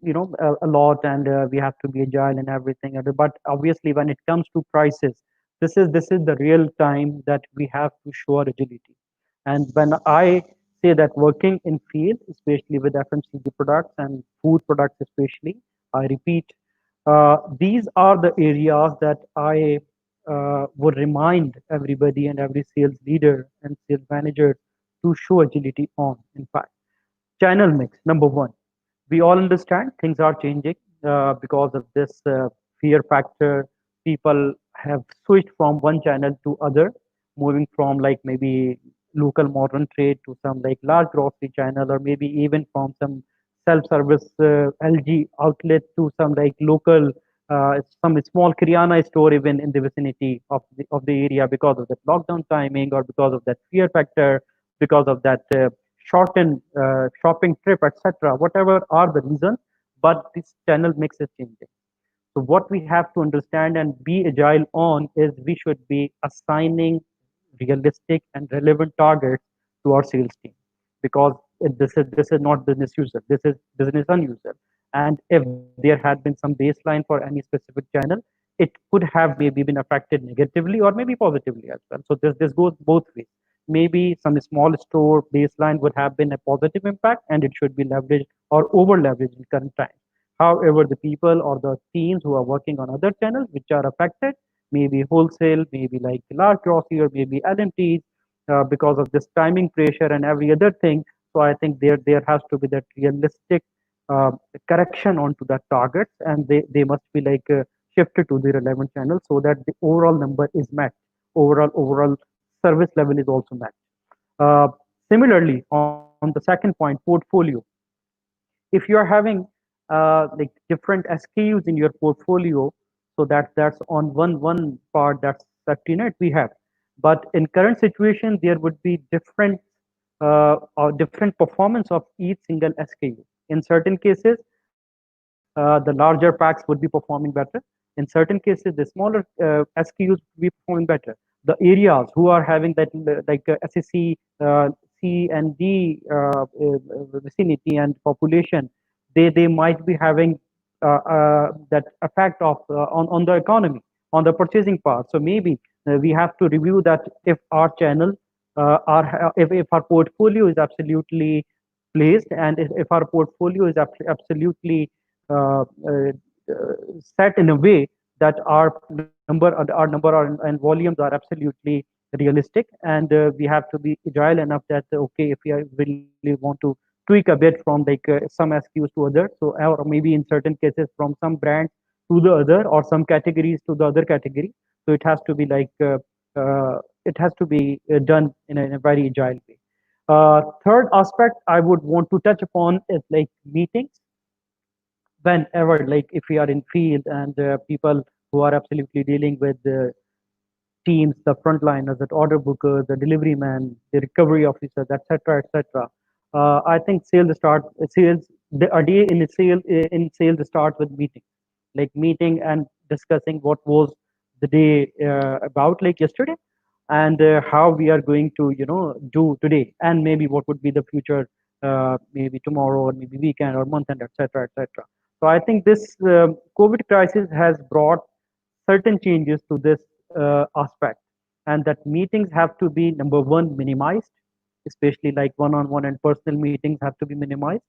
a lot, and we have to be agile and everything. But obviously, when it comes to prices, this is the real time that we have to show our agility. And when I say that working in field, especially with FMCG products and food products especially, I repeat, these are the areas that I would remind everybody and every sales leader and sales manager to show agility on. In fact, channel mix, number one. We all understand things are changing because of this fear factor. People have switched from one channel to other, moving from like maybe local modern trade to some like large grocery channel, or maybe even from some self-service LG outlet to some like local some small Kiryana store even in the vicinity of the area, because of that lockdown timing or because of that fear factor, because of that shortened shopping trip, etc. Whatever are the reasons, but this channel mix is changing. So what we have to understand and be agile on is we should be assigning realistic and relevant targets to our sales team, because this is not business user, this is business unusual. And if there had been some baseline for any specific channel, it could have maybe been affected negatively or maybe positively as well. So this goes both ways. Maybe some small store baseline would have been a positive impact and it should be leveraged or over leveraged in current times. However, the people or the teams who are working on other channels which are affected, maybe wholesale, maybe like large grocery, or maybe LMTs, because of this timing pressure and every other thing. So I think there has to be that realistic correction onto that targets, and they must be like shifted to the relevant channel so that the overall number is met. Overall service level is also met. Similarly, on the second point, portfolio. If you are having like different SKUs in your portfolio, so that's on one part, that's safety net we have. But in current situation, there would be different or different performance of each single SKU. In certain cases, the larger packs would be performing better. In certain cases, the smaller SKUs would be performing better. the areas who are having that SSC C and D vicinity and population, they might be having that effect of on the economy, on the purchasing part. So maybe we have to review that if our channel if our portfolio is absolutely placed, and if our portfolio is absolutely uh, uh, set in a way that our number and volumes are absolutely realistic, and we have to be agile enough that okay, if we really want to tweak a bit from some SKUs to others, so or maybe in certain cases from some brands to the other, or some categories to the other category. So it has to be done in a very agile way. Third aspect I would want to touch upon is like meetings. Whenever, like if we are in field, and people who are absolutely dealing with the teams, the frontliners, the order bookers, the delivery man, the recovery officers, etc., etc. I think a day in sales starts with meeting, like meeting and discussing what was the day about, like yesterday, and how we are going to do today, and maybe what would be the future, maybe tomorrow or maybe weekend or month end, etc., etc. So I think this COVID crisis has brought certain changes to this aspect, and that meetings have to be, number one, minimized, especially like one-on-one and personal meetings have to be minimized,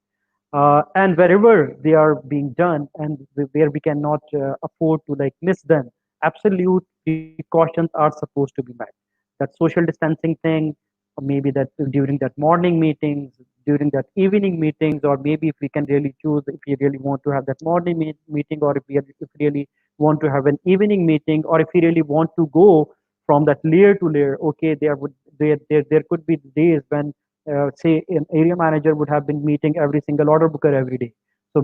and wherever they are being done, and where we cannot afford to like miss them, absolute precautions are supposed to be met. That social distancing thing, or maybe that during that morning meetings, during that evening meetings, or maybe if we can really choose, if we really want to have that morning meeting, or if we really want to have an evening meeting, or if we really want to go from that layer to layer. Okay, there could be days when say an area manager would have been meeting every single order booker every day. So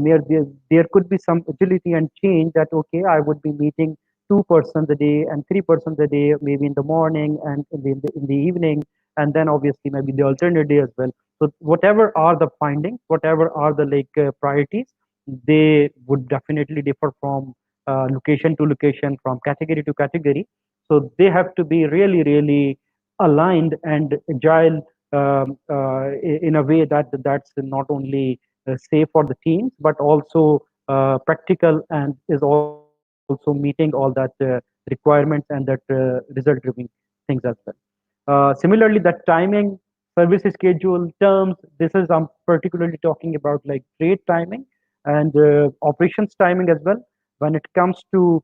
there could be some agility and change, that okay, I would be meeting 2 persons a day and 3 persons a day, maybe in the morning and in the evening, and then obviously maybe the alternate day as well. So whatever are the findings, whatever are the priorities, they would definitely differ from location to location, from category to category. So they have to be really, really aligned and agile, in a way that's not only safe for the teams, but also practical, and is also meeting all that requirements and that result-driven things as well. Similarly, that timing, service schedule, terms. This is I'm particularly talking about like trade timing and operations timing as well. When it comes to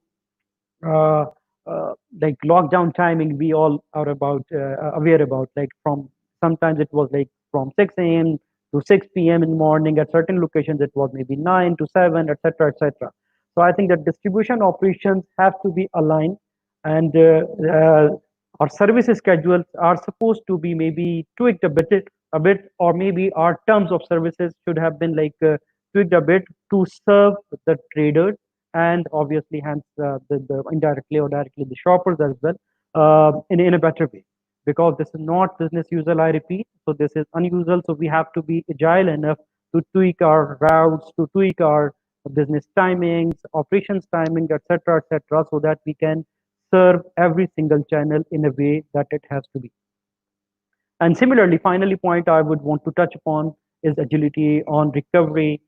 uh, like lockdown timing, we all are about aware about, like from sometimes it was like from 6 a.m. to 6 p.m. in the morning. At certain locations it was maybe 9 to 7, etc., etc. So I think that distribution operations have to be aligned, and our service schedules are supposed to be maybe tweaked a bit, or maybe our terms of services should have been tweaked a bit to serve the traders, and obviously hence the indirectly or directly the shoppers as well, in a better way, because this is not business usual, I repeat. So this is unusual, so we have to be agile enough to tweak our routes, to tweak our business timings, operations timing, etc., etc., so that we can serve every single channel in a way that it has to be. And similarly, finally, point I would want to touch upon is agility on recovery,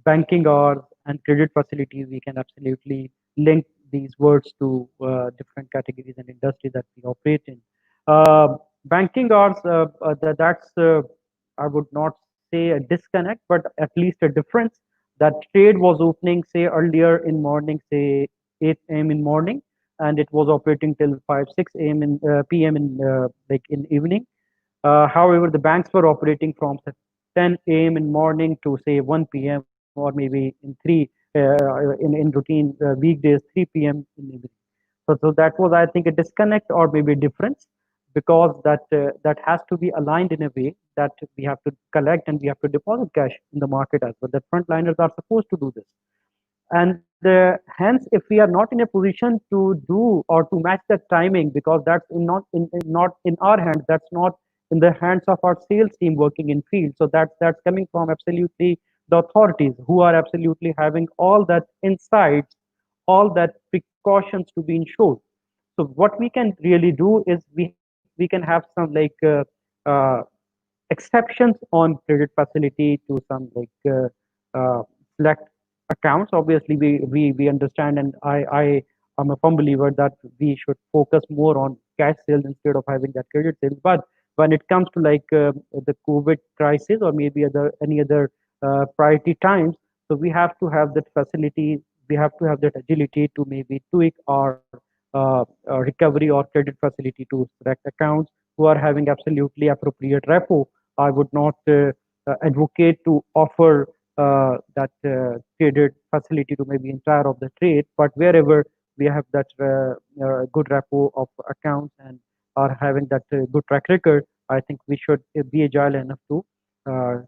banking hours, and credit facilities. We can absolutely link these words to different categories and industries that we operate in. Banking hours, that's, I would not say a disconnect, but at least a difference. That trade was opening, say, earlier in morning, say 8 a.m. in morning, and it was operating till 5, 6 a.m. in p.m. in in evening. However, the banks were operating from 10 a.m. in morning to say 1 p.m., or maybe in routine weekdays 3 p.m. in evening. So that was, I think, a disconnect or maybe a difference, because that has to be aligned in a way that we have to collect and we have to deposit cash in the market as well. That frontliners are supposed to do this, and hence, if we are not in a position to do or to match that timing, because that's not in our hands, that's not in the hands of our sales team working in field. So that's coming from absolutely the authorities, who are absolutely having all that insights, all that precautions to be ensured. So what we can really do is we can have some uh, exceptions on credit facility to some select accounts. Obviously, we understand, and I am a firm believer that we should focus more on cash sales instead of having that credit sales. But when it comes to the COVID crisis or maybe any other priority times, so we have to have that facility. We have to have that agility to maybe tweak our recovery or credit facility to select accounts who are having absolutely appropriate repo. I would not advocate to offer that traded facility to maybe entire of the trade, but wherever we have that good repo of accounts and are having that good track record, I think we should be agile enough uh,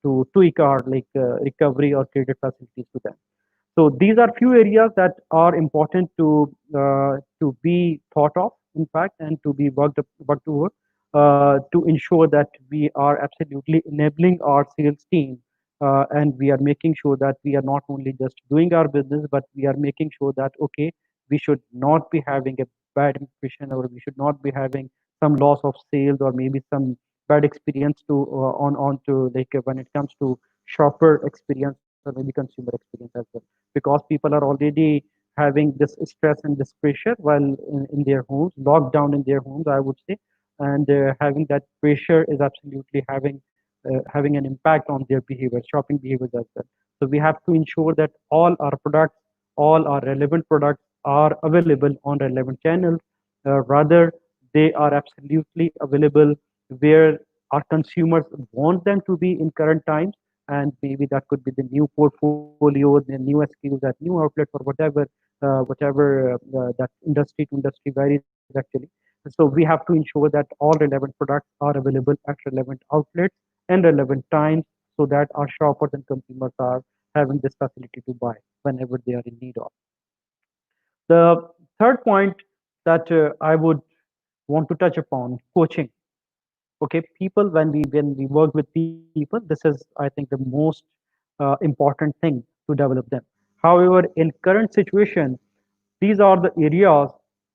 to tweak our recovery or credit facilities to them. So these are few areas that are important to be thought of, in fact, and to be worked over to ensure that we are absolutely enabling our sales team, and we are making sure that we are not only just doing our business, but we are making sure that okay, we should not be having a bad impression, or we should not be having some loss of sales, or maybe some bad experience to on to when it comes to shopper experience or maybe consumer experience as well, because people are already having this stress and this pressure while in their homes, locked down in their homes, I would say, and having that pressure is absolutely having an impact on their behavior, shopping behaviors as well. So we have to ensure that all our relevant products are available on relevant channels. Rather, they are absolutely available where our consumers want them to be in current times, and maybe that could be the new portfolios, the new SKUs at new outlets, or whatever that industry to industry varies actually. So we have to ensure that all relevant products are available at relevant outlets and relevant times, so that our shoppers and consumers are having this facility to buy whenever they are in need of. The third point that I would want to touch upon, coaching. Okay, people, when we work with people, this is, I think, the most important thing to develop them. However, in current situation, these are the areas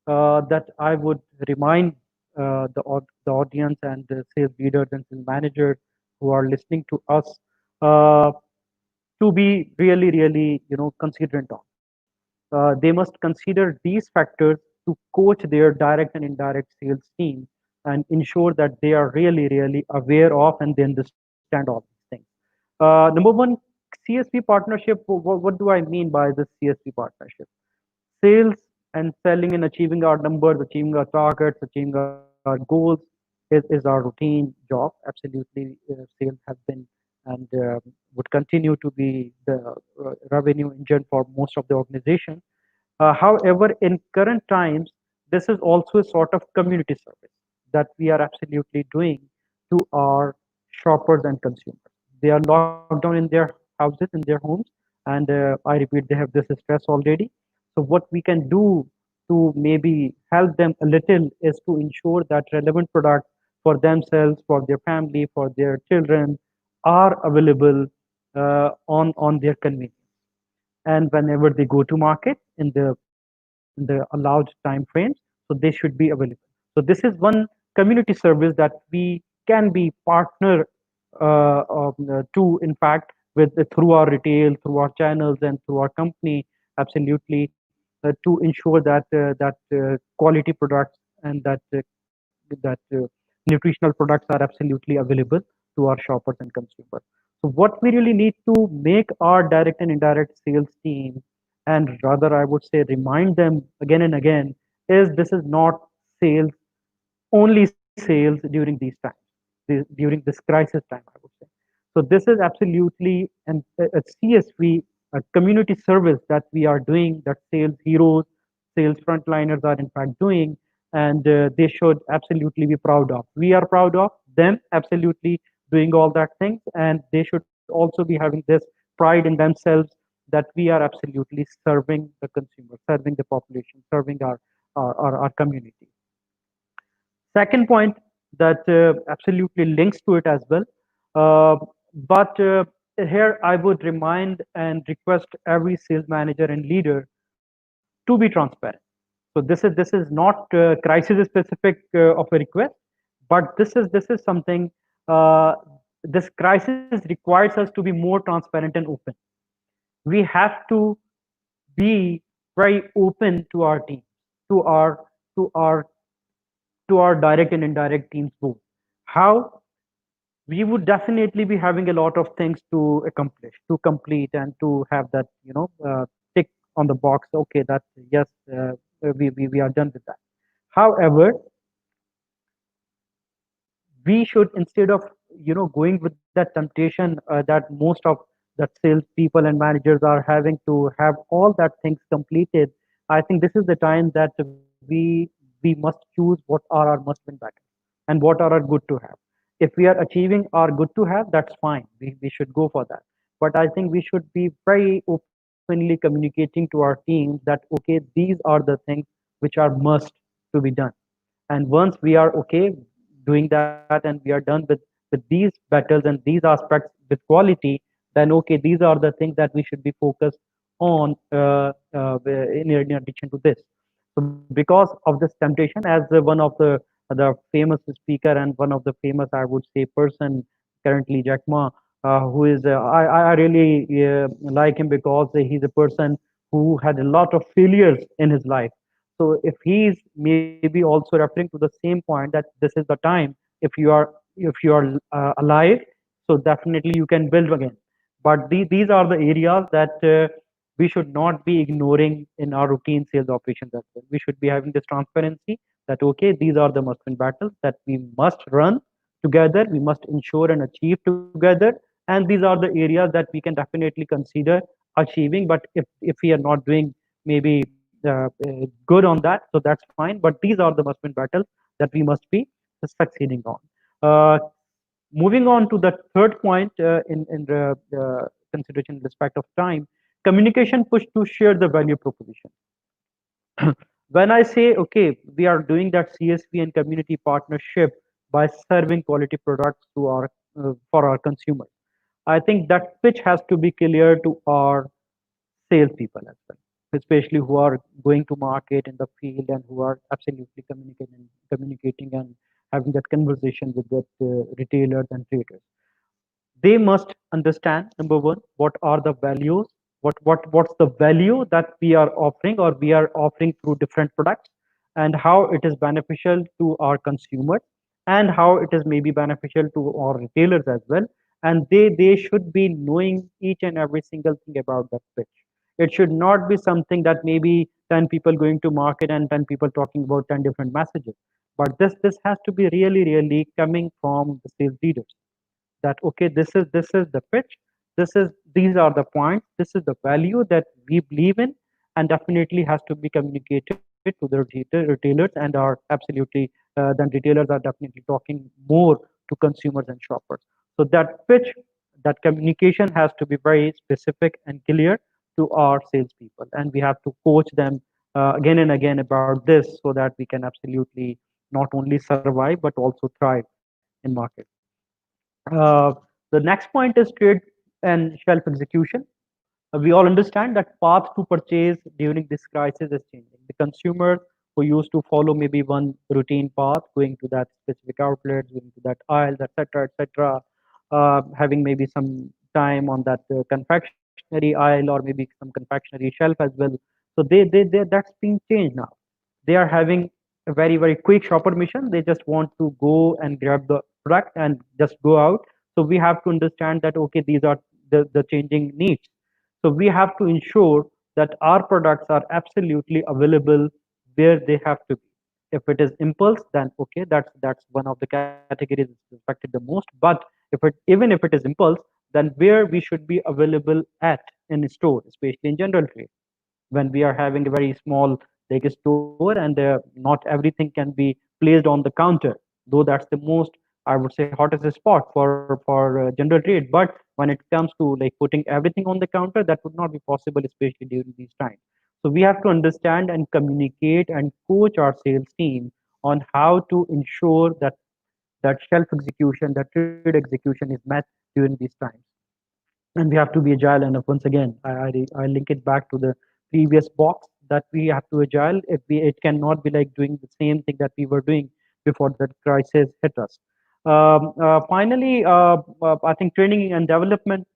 that I would remind the audience and the sales leaders and sales managers who are listening to us uh, to be really considerate on. They must consider these factors to coach their direct and indirect sales team and ensure that they are really aware of and they understand all these things. Number one, CSP partnership. What do I mean by this CSP partnership? Sales and selling and achieving our numbers, achieving our targets, achieving our goals is our routine job. Absolutely, sales have been and would continue to be the revenue engine for most of the organization. However, in current times, this is also a sort of community service that we are absolutely doing to our shoppers and consumers. They are locked down in their houses, in their homes, and I repeat, they have this stress already. So, what we can do to maybe help them a little is to ensure that relevant products for themselves, for their family, for their children are available on their convenience, and whenever they go to market in the allowed time frames, so they should be available. So this is one community service that we can be partner to, in fact, with through our retail, through our channels, and through our company, absolutely, to ensure that quality products and that nutritional products are absolutely available to our shoppers and consumers. So what we really need to make our direct and indirect sales team, and rather I would say remind them again and again, is this is not sales, only sales during these times, during this crisis time, I would say. So this is absolutely a CSV, a community service that we are doing, that sales heroes, sales frontliners are in fact doing, and they should absolutely be proud of. We are proud of them absolutely doing all that things, and they should also be having this pride in themselves that we are absolutely serving the consumer, serving the population, serving our community. Second point that absolutely links to it as well. But here I would remind and request every sales manager and leader to be transparent. So this is not crisis specific of a request, but this is something. This crisis requires us to be more transparent and open. We have to be very open to our team, to our to our to our direct and indirect teams both. How we would definitely be having a lot of things to accomplish, to complete, and to have that tick on the box. Okay, that yes, we are done with that. However, we should, instead of going with that temptation that most of that sales people and managers are having to have all that things completed, I think this is the time that we must choose what are our must win battles and what are our good to have. If we are achieving our good to have, that's fine, we should go for that. But I think we should be very openly communicating to our teams that okay, these are the things which are must to be done. And once we are okay doing that and we are done with these battles and these aspects with quality, then okay, these are the things that we should be focused on in addition to this. So because of this temptation, as one of the famous speaker and one of the famous, I would say, person currently, Jack Ma, who is I really like him because he's a person who had a lot of failures in his life. So if he's maybe also referring to the same point that this is the time, if you are alive, so definitely you can build again. But these are the areas that we should not be ignoring in our routine sales operations as well. We should be having this transparency that okay, these are the must-win battles that we must run together, we must ensure and achieve together, and these are the areas that we can definitely consider achieving. But if we are not doing maybe good on that, so that's fine. But these are the must-win battles that we must be succeeding on. Uh, Moving on to the third point in the consideration in respect of time, communication push to share the value proposition. When I say okay, we are doing that CSV and community partnership by serving quality products to our for our consumers, I think that pitch has to be clear to our salespeople as well, especially who are going to market in the field and who are absolutely communicating and having that conversation with the retailers and traders. They must understand, number one, what are the values, what's the value that we are offering or we are offering through different products, and how it is beneficial to our consumers, and how it is maybe beneficial to our retailers as well. And they should be knowing each and every single thing about that pitch. It should not be something that maybe 10 people going to market and 10 people talking about 10 different messages. But this has to be really coming from the sales leaders, that okay, this is the pitch, these are the points, this is the value that we believe in, and definitely has to be communicated to the retailers, and are absolutely then retailers are definitely talking more to consumers and shoppers. So that pitch, that communication has to be very specific and clear to our salespeople, and we have to coach them again and again about this, so that we can absolutely not only survive but also thrive in market. The next point is trade and shelf execution. We all understand that path to purchase during this crisis is changing. The consumer who used to follow maybe one routine path, going to that specific outlet, going to that aisle, etc., having maybe some time on that confectionery aisle or maybe some confectionery shelf as well. So they that's being changed now. They are having a very quick shopper mission. They just want to go and grab the product and just go out. So we have to understand that okay, these are the changing needs. So we have to ensure that our products are absolutely available where they have to be. If it is impulse, then okay, that's one of the categories affected the most. But even if it is impulse, then where we should be available at in store, especially in general trade, when we are having a very small like a store, and not everything can be placed on the counter, though that's the most, I would say, hottest spot for general trade. But when it comes to like putting everything on the counter, that would not be possible, especially during these times. So we have to understand and communicate and coach our sales team on how to ensure that that shelf execution, that trade execution is met during these times. And we have to be agile enough. Once again, I link it back to the previous box, that we have to agile. It cannot be like doing the same thing that we were doing before the crisis hit us. Finally, I think training and development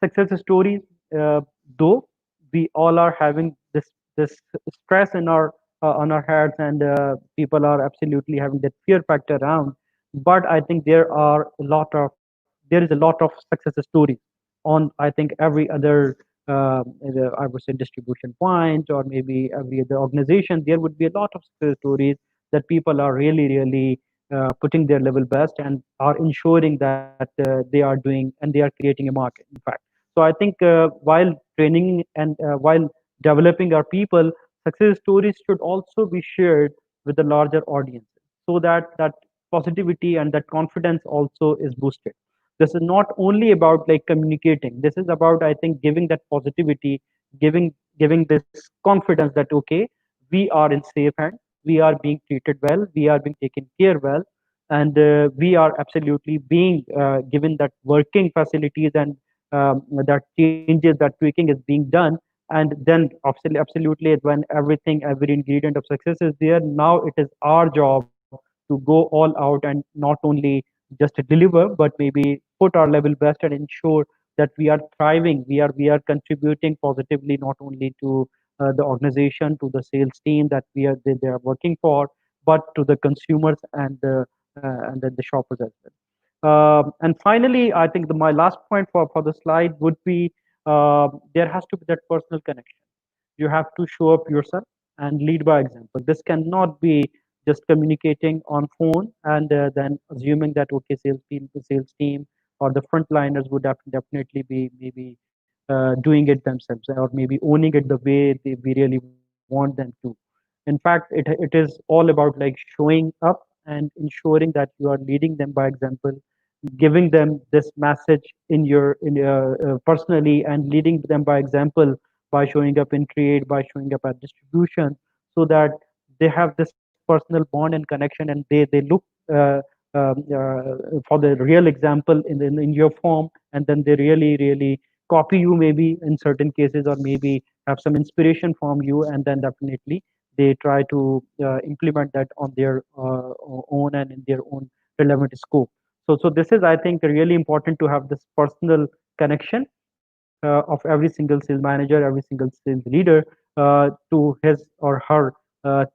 success stories, though we all are having this stress in our on our heads, and people are absolutely having that fear factor around. But I think there is a lot of success stories on, I think, every other I would say distribution point, or maybe every other organization. There would be a lot of success stories that people are really putting their level best and are ensuring that they are doing, and they are creating a market, in fact. So I think while training and while developing our people, success stories should also be shared with the larger audience, so that that positivity and that confidence also is boosted. This is not only about like communicating. This is about, I think, giving that positivity, giving this confidence that okay, we are in safe hands, we are being treated well, we are being taken care well, and we are absolutely being given that working facilities, and that changes, that tweaking is being done. And then absolutely, when everything, every ingredient of success is there, now it is our job to go all out and not only just to deliver, but maybe put our level best and ensure that we are thriving, we are contributing positively, not only to the organization, to the sales team that they are working for, but to the consumers and then the shoppers as well. And finally, I think my last point for the slide would be there has to be that personal connection. You have to show up yourself and lead by example. This cannot be just communicating on phone and then assuming that okay, the sales team or the frontliners would definitely be maybe doing it themselves, or maybe owning it the way we really want them to. In fact, it is all about like showing up and ensuring that you are leading them by example, giving them this message in your personally, and leading them by example by showing up in trade, by showing up at distribution, so that they have this personal bond and connection, and they look uh, for the real example in your form, and then they really copy you maybe in certain cases, or maybe have some inspiration from you, and then definitely they try to implement that on their own and in their own relevant scope. So this is, I think, really important to have this personal connection of every single sales manager, every single sales leader to his or her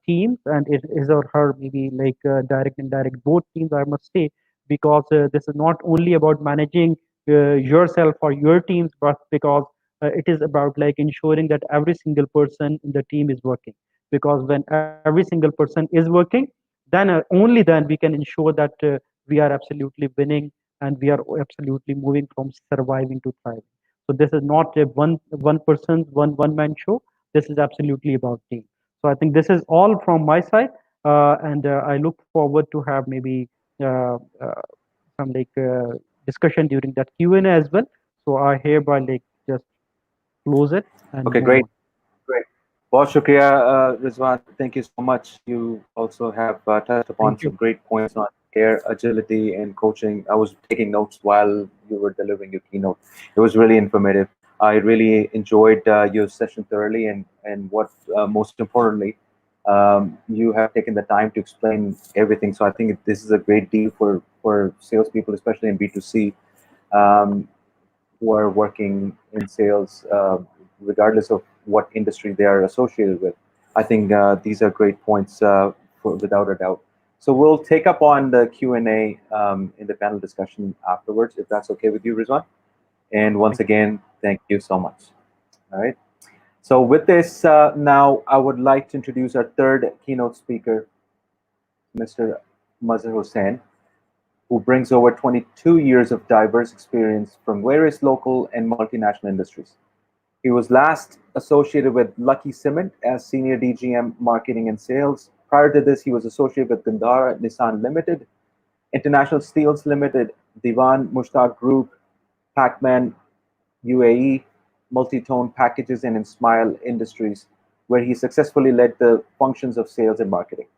teams, and his or her maybe like direct and indirect both teams, I must say, because this is not only about managing yourself or your teams, but because it is about like ensuring that every single person in the team is working. Because when every single person is working, then only then we can ensure that we are absolutely winning, and we are absolutely moving from surviving to thriving. So this is not a one person's one man show. This is absolutely about team. So I think this is all from my side, and I look forward to have maybe uh, uh, some like discussion during that Q&A as well. So I hereby like just close it and Okay, move great. on. Great. Well, Shukriya, Rizwan, thank you so much. You also have touched upon Thank you. some great points on care, agility, and coaching. I was taking notes while you were delivering your keynote. It was really informative. I really enjoyed your session thoroughly, and what most importantly, you have taken the time to explain everything. So I think this is a great deal for salespeople, especially in B2C. Um, who are working in sales, regardless of what industry they are associated with. I think these are great points, without a doubt. So we'll take up on the Q&A in the panel discussion afterwards, if that's okay with you, Rizwan. And once again, thank you so much. All right. So with this, now I would like to introduce our third keynote speaker, Mr. Mazhar Hussain, who brings over 22 years of diverse experience from various local and multinational industries. He was last associated with Lucky Cement as Senior DGM Marketing and Sales. Prior to this, he was associated with Gandhara Nissan Limited, International Steels Limited, Diwan Mushtaq Group, Pacman UAE, Multitone Packages, and Smile Industries, where he successfully led the functions of sales and marketing.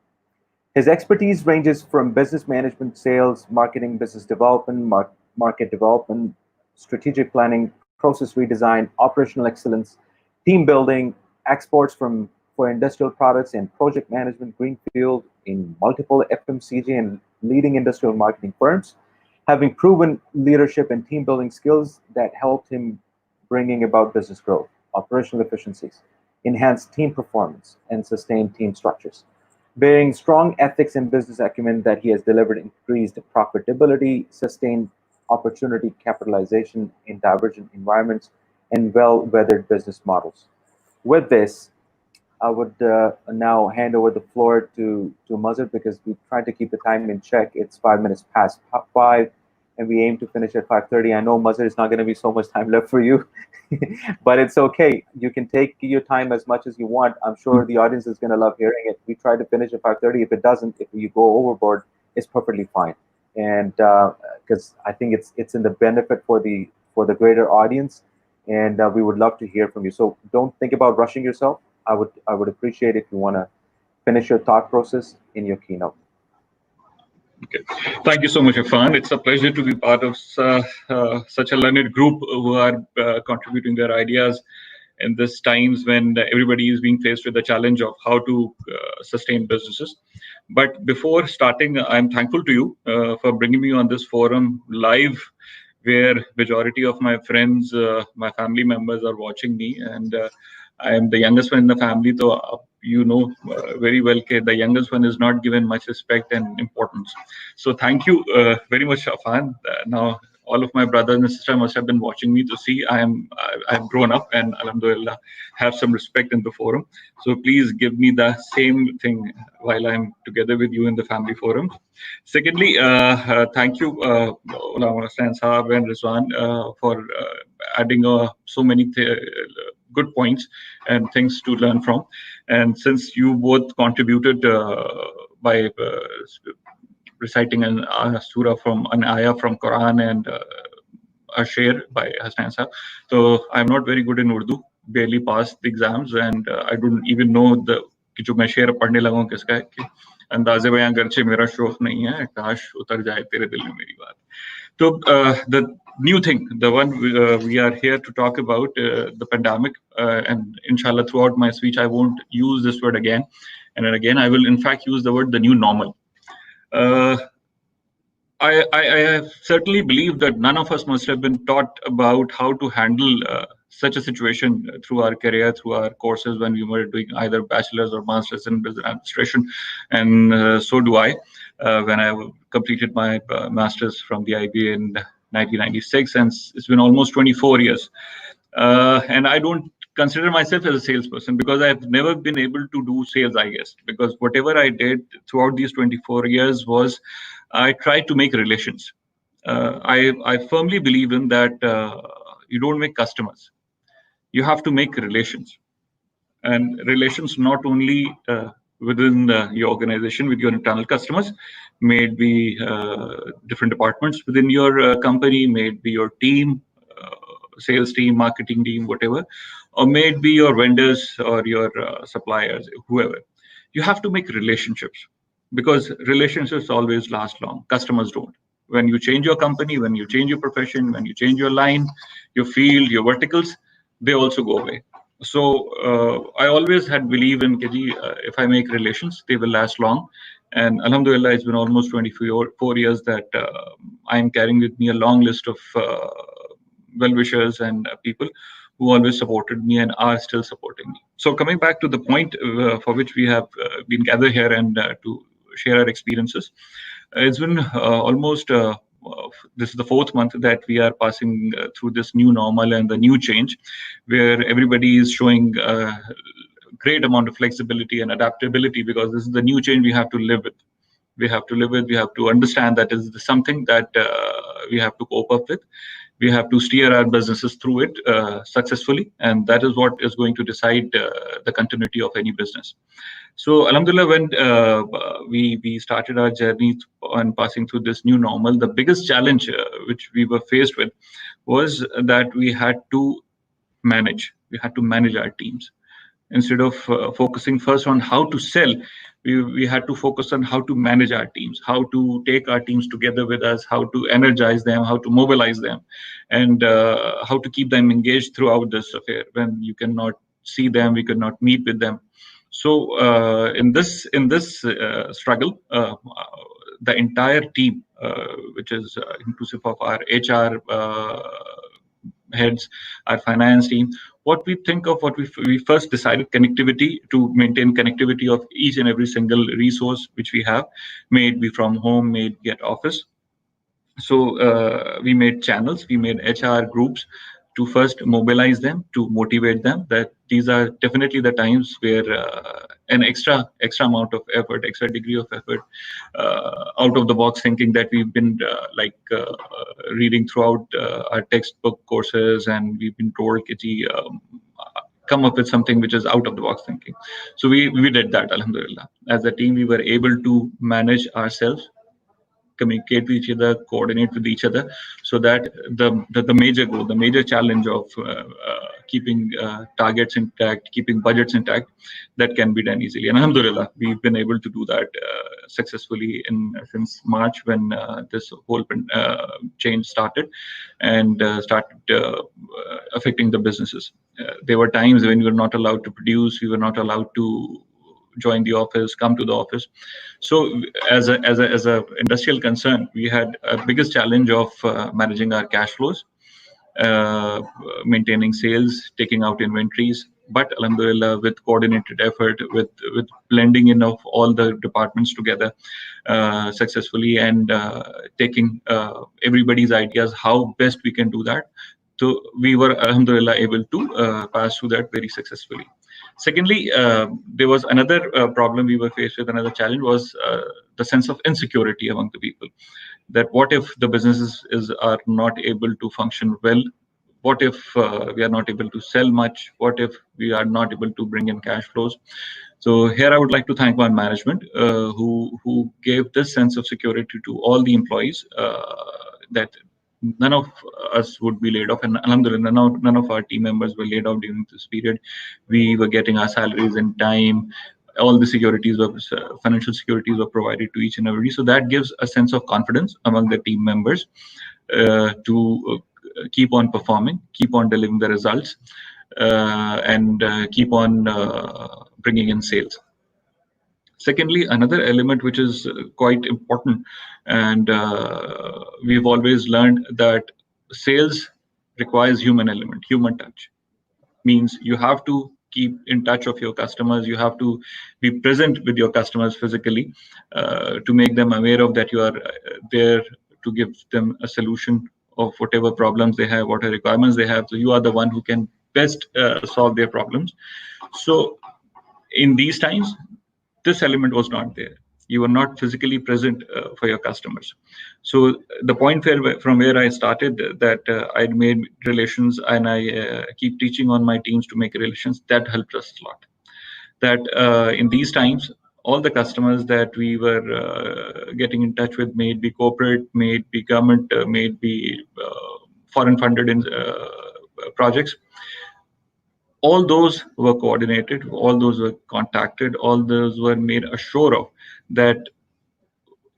His expertise ranges from business management, sales, marketing, business development, market development, strategic planning, process redesign, operational excellence, team building, exports from for industrial products and project management greenfield in multiple FMCG and leading industrial marketing firms, having proven leadership and team building skills that helped him bringing about business growth, operational efficiencies, enhanced team performance, and sustained team structures. Bearing strong ethics and business acumen that he has delivered increased profitability, sustained opportunity capitalization in divergent environments, and well-weathered business models. With this, I would now hand over the floor to Mazhar, because we tried to keep the time in check. It's 5 minutes past 5, and we aim to finish at 5:30. I know, Mazhar, it's not going to be so much time left for you, but it's okay. You can take your time as much as you want. I'm sure the audience is going to love hearing it. We try to finish at 5:30. If it doesn't, if you go overboard, it's perfectly fine. And because I think it's in the benefit for the greater audience, and we would love to hear from you. So don't think about rushing yourself. I would appreciate if you want to finish your thought process in your keynote. Okay. Thank you so much, Irfan. It's a pleasure to be part of such a learned group who are contributing their ideas in these times when everybody is being faced with the challenge of how to sustain businesses. But before starting, I'm thankful to you for bringing me on this forum live, where majority of my friends, my family members are watching me, and I am the youngest one in the family, so you know very well that the youngest one is not given much respect and importance. So thank you very much, Irfan. Now all of my brothers and sisters must have been watching me to see I've grown up and alhamdulillah have some respect in the forum. So please give me the same thing while I'm together with you in the family forum. Secondly, thank you, Ulama Hussain Saab and Rizwan, for adding so many good points and things to learn from. And since you both contributed by reciting an surah from an ayah from Quran and a share by Hussain Saab, so I'm not very good in Urdu, barely passed the exams, and I don't even know the कि जो मैं शेर पढ़ने लगा हूँ किसका है कि अंदाज़े बयां गर्चे मेरा शौक नहीं है काश उतर जाए तेरे दिल में मेरी बात. So the new thing, the one we are here to talk about, the pandemic, and inshallah throughout my speech I won't use this word again and again. I will in fact use the word the new normal. I certainly believe that none of us must have been taught about how to handle such a situation through our career, through our courses when we were doing either bachelor's or master's in business administration, and so do I when I completed my master's from the IB in 1996, and it's been almost 24 years. And I don't consider myself as a salesperson because I've never been able to do sales, I guess, because whatever I did throughout these 24 years was I tried to make relations. I firmly believe in that you don't make customers. You have to make relations. And relations not only within your organization with your internal customers, may it be different departments within your company, may it be your team, sales team, marketing team, whatever, or may it be your vendors or your suppliers, whoever. You have to make relationships because relationships always last long. Customers don't. When you change your company, when you change your profession, when you change your line, your field, your verticals, they also go away. So I always had believed in Keji, if I make relations, they will last long. And alhamdulillah, it's been almost 24 years that I'm carrying with me a long list of well-wishers and people who always supported me and are still supporting me. So coming back to the point for which we have been gathered here and to share our experiences, it's been almost this is the 4th month that we are passing through this new normal and the new change, where everybody is showing great amount of flexibility and adaptability, because this is the new change we have to live with. We have to live with, we have to understand that is something that we have to cope up with. We have to steer our businesses through it successfully, and that is what is going to decide the continuity of any business. So alhamdulillah, when we started our journey on passing through this new normal, the biggest challenge which we were faced with was that we had to manage our teams. Instead of focusing first on how to sell, we had to focus on how to manage our teams, how to take our teams together with us, how to energize them, how to mobilize them, and how to keep them engaged throughout this affair when you cannot see them, we could not meet with them. So in this struggle, the entire team, which is inclusive of our HR heads, our finance team, what we first decided connectivity, to maintain connectivity of each and every single resource which we have, may it be from home, may it be at office. So we made channels, we made HR groups to first mobilize them, to motivate them that these are definitely the times where an extra amount of effort, extra degree of effort, out of the box thinking that we've been reading throughout our textbook courses, and we've been told come up with something which is out of the box thinking. So we did that, alhamdulillah. As a team, we were able to manage ourselves, communicate with each other, coordinate with each other, so that the major goal, the major challenge of keeping targets intact, keeping budgets intact, that can be done easily. And alhamdulillah, we've been able to do that successfully since March, when this whole change started and started affecting the businesses. There were times when we were not allowed to produce, we were not allowed to join the office, come to the office. So as a industrial concern, we had a biggest challenge of managing our cash flows, maintaining sales, taking out inventories. But alhamdulillah, with coordinated effort, with blending in of all the departments together successfully, and taking everybody's ideas how best we can do that, so we were alhamdulillah able to pass through that very successfully. Secondly, there was another problem we were faced with. Another challenge was the sense of insecurity among the people. That what if the businesses are not able to function well? What if we are not able to sell much? What if we are not able to bring in cash flows? So here I would like to thank my management, who gave this sense of security to all the employees, that none of us would be laid off, and alhamdulillah, none of our team members were laid off during this period. We were getting our salaries in time. All the financial securities were provided to each and every. So that gives a sense of confidence among the team members to keep on performing, keep on delivering the results, and keep on bringing in sales. Secondly, another element which is quite important, and we've always learned that sales requires human element, human touch. Means you have to keep in touch of your customers, you have to be present with your customers physically, to make them aware of that you are there to give them a solution of whatever problems they have, whatever requirements they have. So you are the one who can best solve their problems. So in these times, this element was not there. You were not physically present for your customers. So the point from where I started, that I'd made relations, and I keep teaching on my teams to make relations, that helped us a lot. That in these times, all the customers that we were getting in touch with, may it be corporate, may it be government, may it be foreign funded projects, all those were coordinated, all those were contacted, all those were made assured of that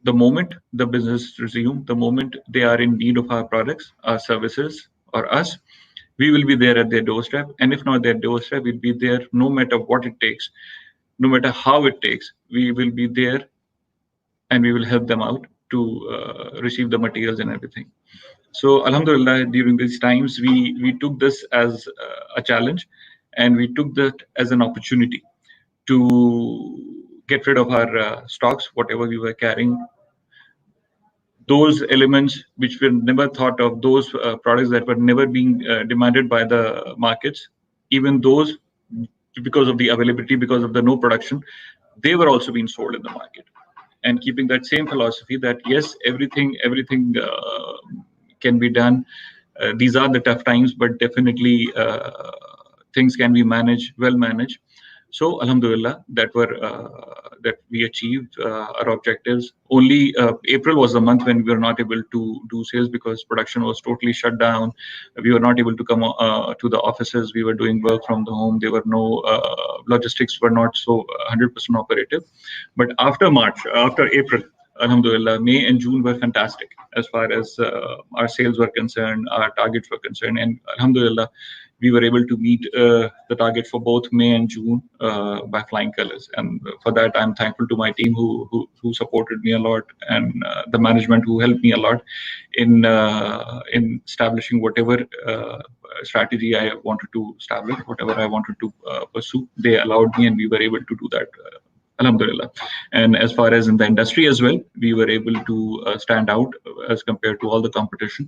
the moment the business resume, the moment they are in need of our products, our services, or us, we will be there at their doorstep. And if not their doorstep, we'll be there no matter what it takes, no matter how it takes, we will be there, and we will help them out to receive the materials and everything. So alhamdulillah, during these times, we took this as a challenge, and we took that as an opportunity to get rid of our stocks, whatever we were carrying. Those elements which were never thought of, those products that were never being demanded by the markets, even those, because of the availability, because of the no production, they were also being sold in the market. And keeping that same philosophy that yes, everything can be done. These are the tough times, but definitely things can be well managed. So alhamdulillah, that we achieved our objectives. Only April was the month when we were not able to do sales because production was totally shut down. We were not able to come to the offices. We were doing work from the home. There were no logistics were not so 100% operative. But after April, alhamdulillah, May and June were fantastic as far as our sales were concerned, our targets were concerned, and alhamdulillah, we were able to meet the target for both May and June by flying colors. And for that, I'm thankful to my team who supported me a lot, and the management who helped me a lot in establishing whatever strategy I wanted to establish, whatever I wanted to pursue. They allowed me, and we were able to do that. Alhamdulillah. And as far as in the industry as well, we were able to stand out as compared to all the competition,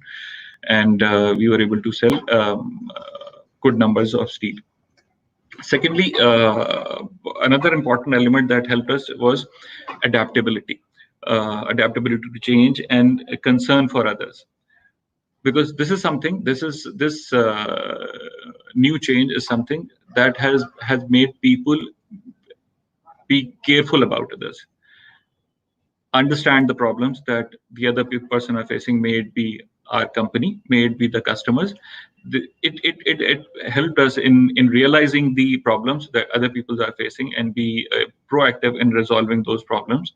and we were able to sell good numbers of steel. Secondly, another important element that helped us was adaptability, adaptability to change and concern for others. Because this is something, this new change is something that has made people be careful about others, understand the problems that the other person are facing, may it be our company, may it be the customers. It helped us in realizing the problems that other people are facing and be proactive in resolving those problems.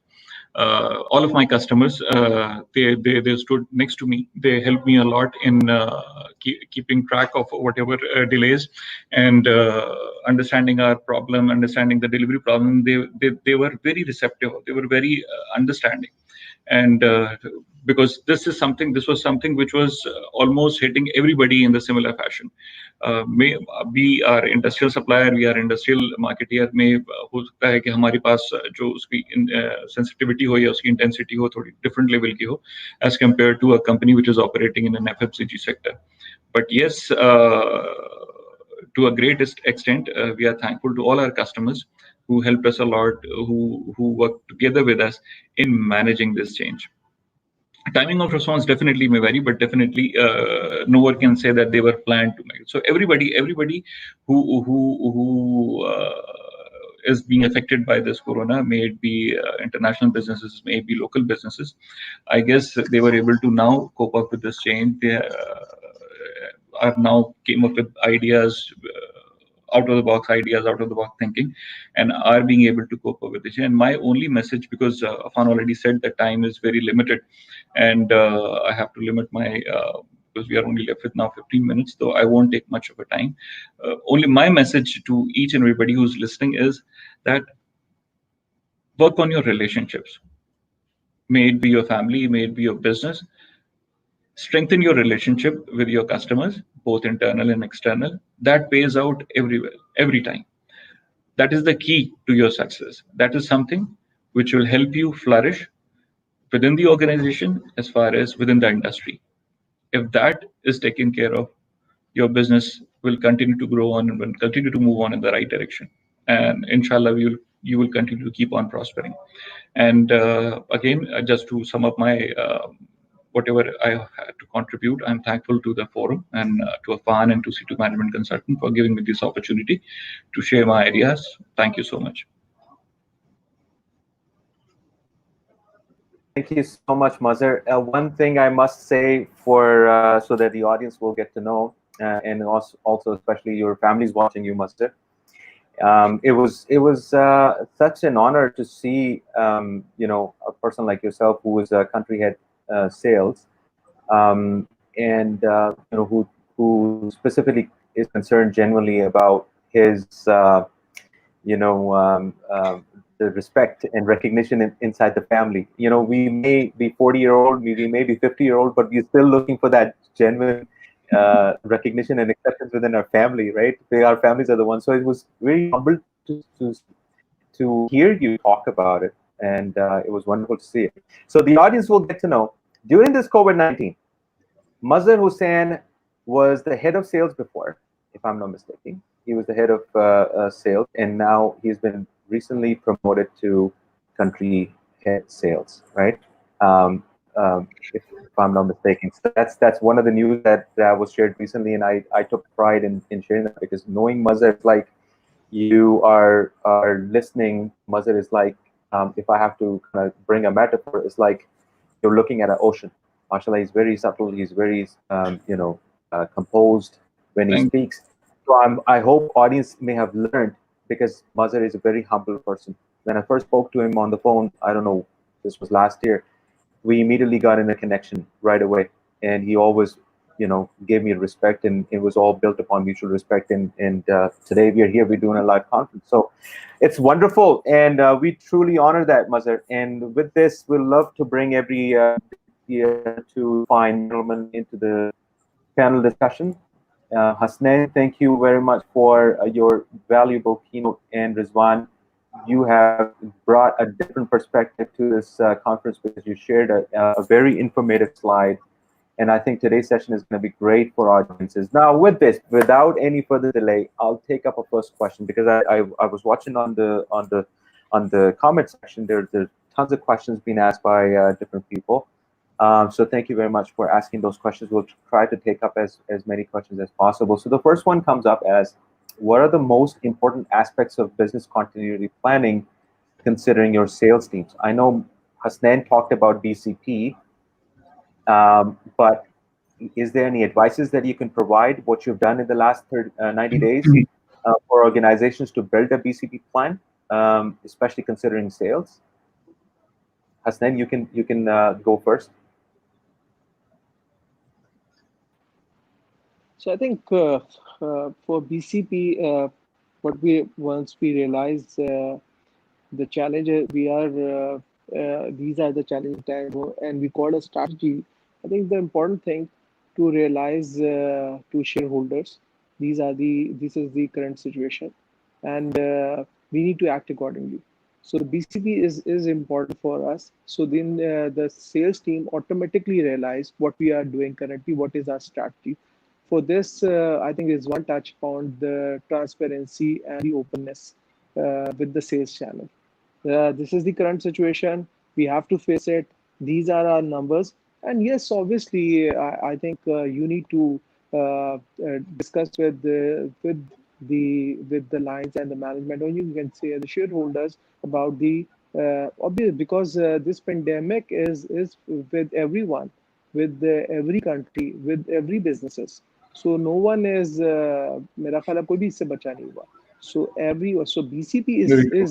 All of my customers, they stood next to me. They helped me a lot in keeping track of whatever delays and understanding our problem, understanding the delivery problem. They were very receptive. They were very understanding, and because this was something which was almost hitting everybody in the similar fashion. May we are industrial supplier, we are industrial marketeer, में हो सकता है कि हमारे पास जो उसकी sensitivity हो या उसकी intensity हो थोड़ी different level की हो as compared to a company which is operating in an FMCG sector. But yes, to a great extent, we are thankful to all our customers who helped us a lot, who worked together with us in managing this change. Timing of response definitely may vary, but definitely no one can say that they were planned to make it. So everybody who is being affected by this corona, may it be international businesses, may it be local businesses, I guess they were able to now cope up with this change. They are now came up with ideas, out of the box ideas, out of the box thinking, and are being able to cope up with this. And my only message, because Afan already said that time is very limited, and I have to limit my, because we are only left with now 15 minutes, so I won't take much of a time. Only my message to each and everybody who's listening is that work on your relationships. May it be your family, may it be your business. Strengthen your relationship with your customers, both internal and external. That pays out everywhere, every time. That is the key to your success. That is something which will help you flourish within the organization as far as within the industry. If that is taken care of, your business will continue to grow on and will continue to move on in the right direction. And inshallah, you will continue to keep on prospering. And again, just to sum up my whatever I had to contribute, I'm thankful to the forum and to Afan and to C2 Management Consultant for giving me this opportunity to share my ideas. Thank you so much. Thank you so much, Mazhar. One thing I must say for so that the audience will get to know, and also especially your families watching you, Mazhar. It was such an honor to see you know, a person like yourself who is a country head sales, and you know, who specifically is concerned genuinely about his you know, the respect and recognition inside the family. You know, we may be 40-year-old, we may be 50-year-old, but we're still looking for that genuine recognition and acceptance within our family, right? Our families are the ones. So it was very humble to hear you talk about it, and it was wonderful to see it. So the audience will get to know, during this COVID-19, Mazhar Hussain was the head of sales before, if I'm not mistaken. He was the head of sales, and now he's been recently promoted to country head sales, right? If I'm not mistaken. So that's one of the news that was shared recently, and I took pride in sharing that, because knowing Mazhar, it's like you are listening. Mazhar is like, if I have to kind of bring a metaphor, it's like you're looking at an ocean. MashaAllah, he's very subtle. He's very you know, composed when he speaks. So I hope audience may have learned, because Mazhar is a very humble person. When I first spoke to him on the phone, I don't know, this was last year, we immediately got in a connection right away. And he always gave me respect, and it was all built upon mutual respect. And today we are here, we're doing a live conference. So it's wonderful, and we truly honor that, Mazhar. And with this, we'd love to bring every two fine gentlemen into the panel discussion. Hasnain, thank you very much for your valuable keynote, and Rizwan, you have brought a different perspective to this conference because you shared a very informative slide. And I think today's session is going to be great for audiences. Now, with this, without any further delay, I'll take up a first question because I was watching on the comment section. There's tons of questions being asked by different people. So thank you very much for asking those questions. We'll try to take up as many questions as possible. So the first one comes up as, what are the most important aspects of business continuity planning considering your sales teams? I know Hasnain talked about BCP, but is there any advices that you can provide, what you've done in the last 90 days for organizations to build a BCP plan, especially considering sales? Hasnain, you can go first. So I think for BCP, once we realize the challenges we are, these are the challenging times, and we call a strategy. I think the important thing to realize to shareholders, this is the current situation, and we need to act accordingly. So the BCP is important for us. So then the sales team automatically realize what we are doing currently, what is our strategy. For this, I think is one touch upon the transparency and the openness with the sales channel. This is the current situation. We have to face it. These are our numbers. And yes, obviously, I think you need to discuss with the lines and the management, or you can say the shareholders about the obvious, because this pandemic is with everyone, with every country, with every businesses. So no one is मेरा ख्याल है कोई भी इससे बचा नहीं हुआ. So BCP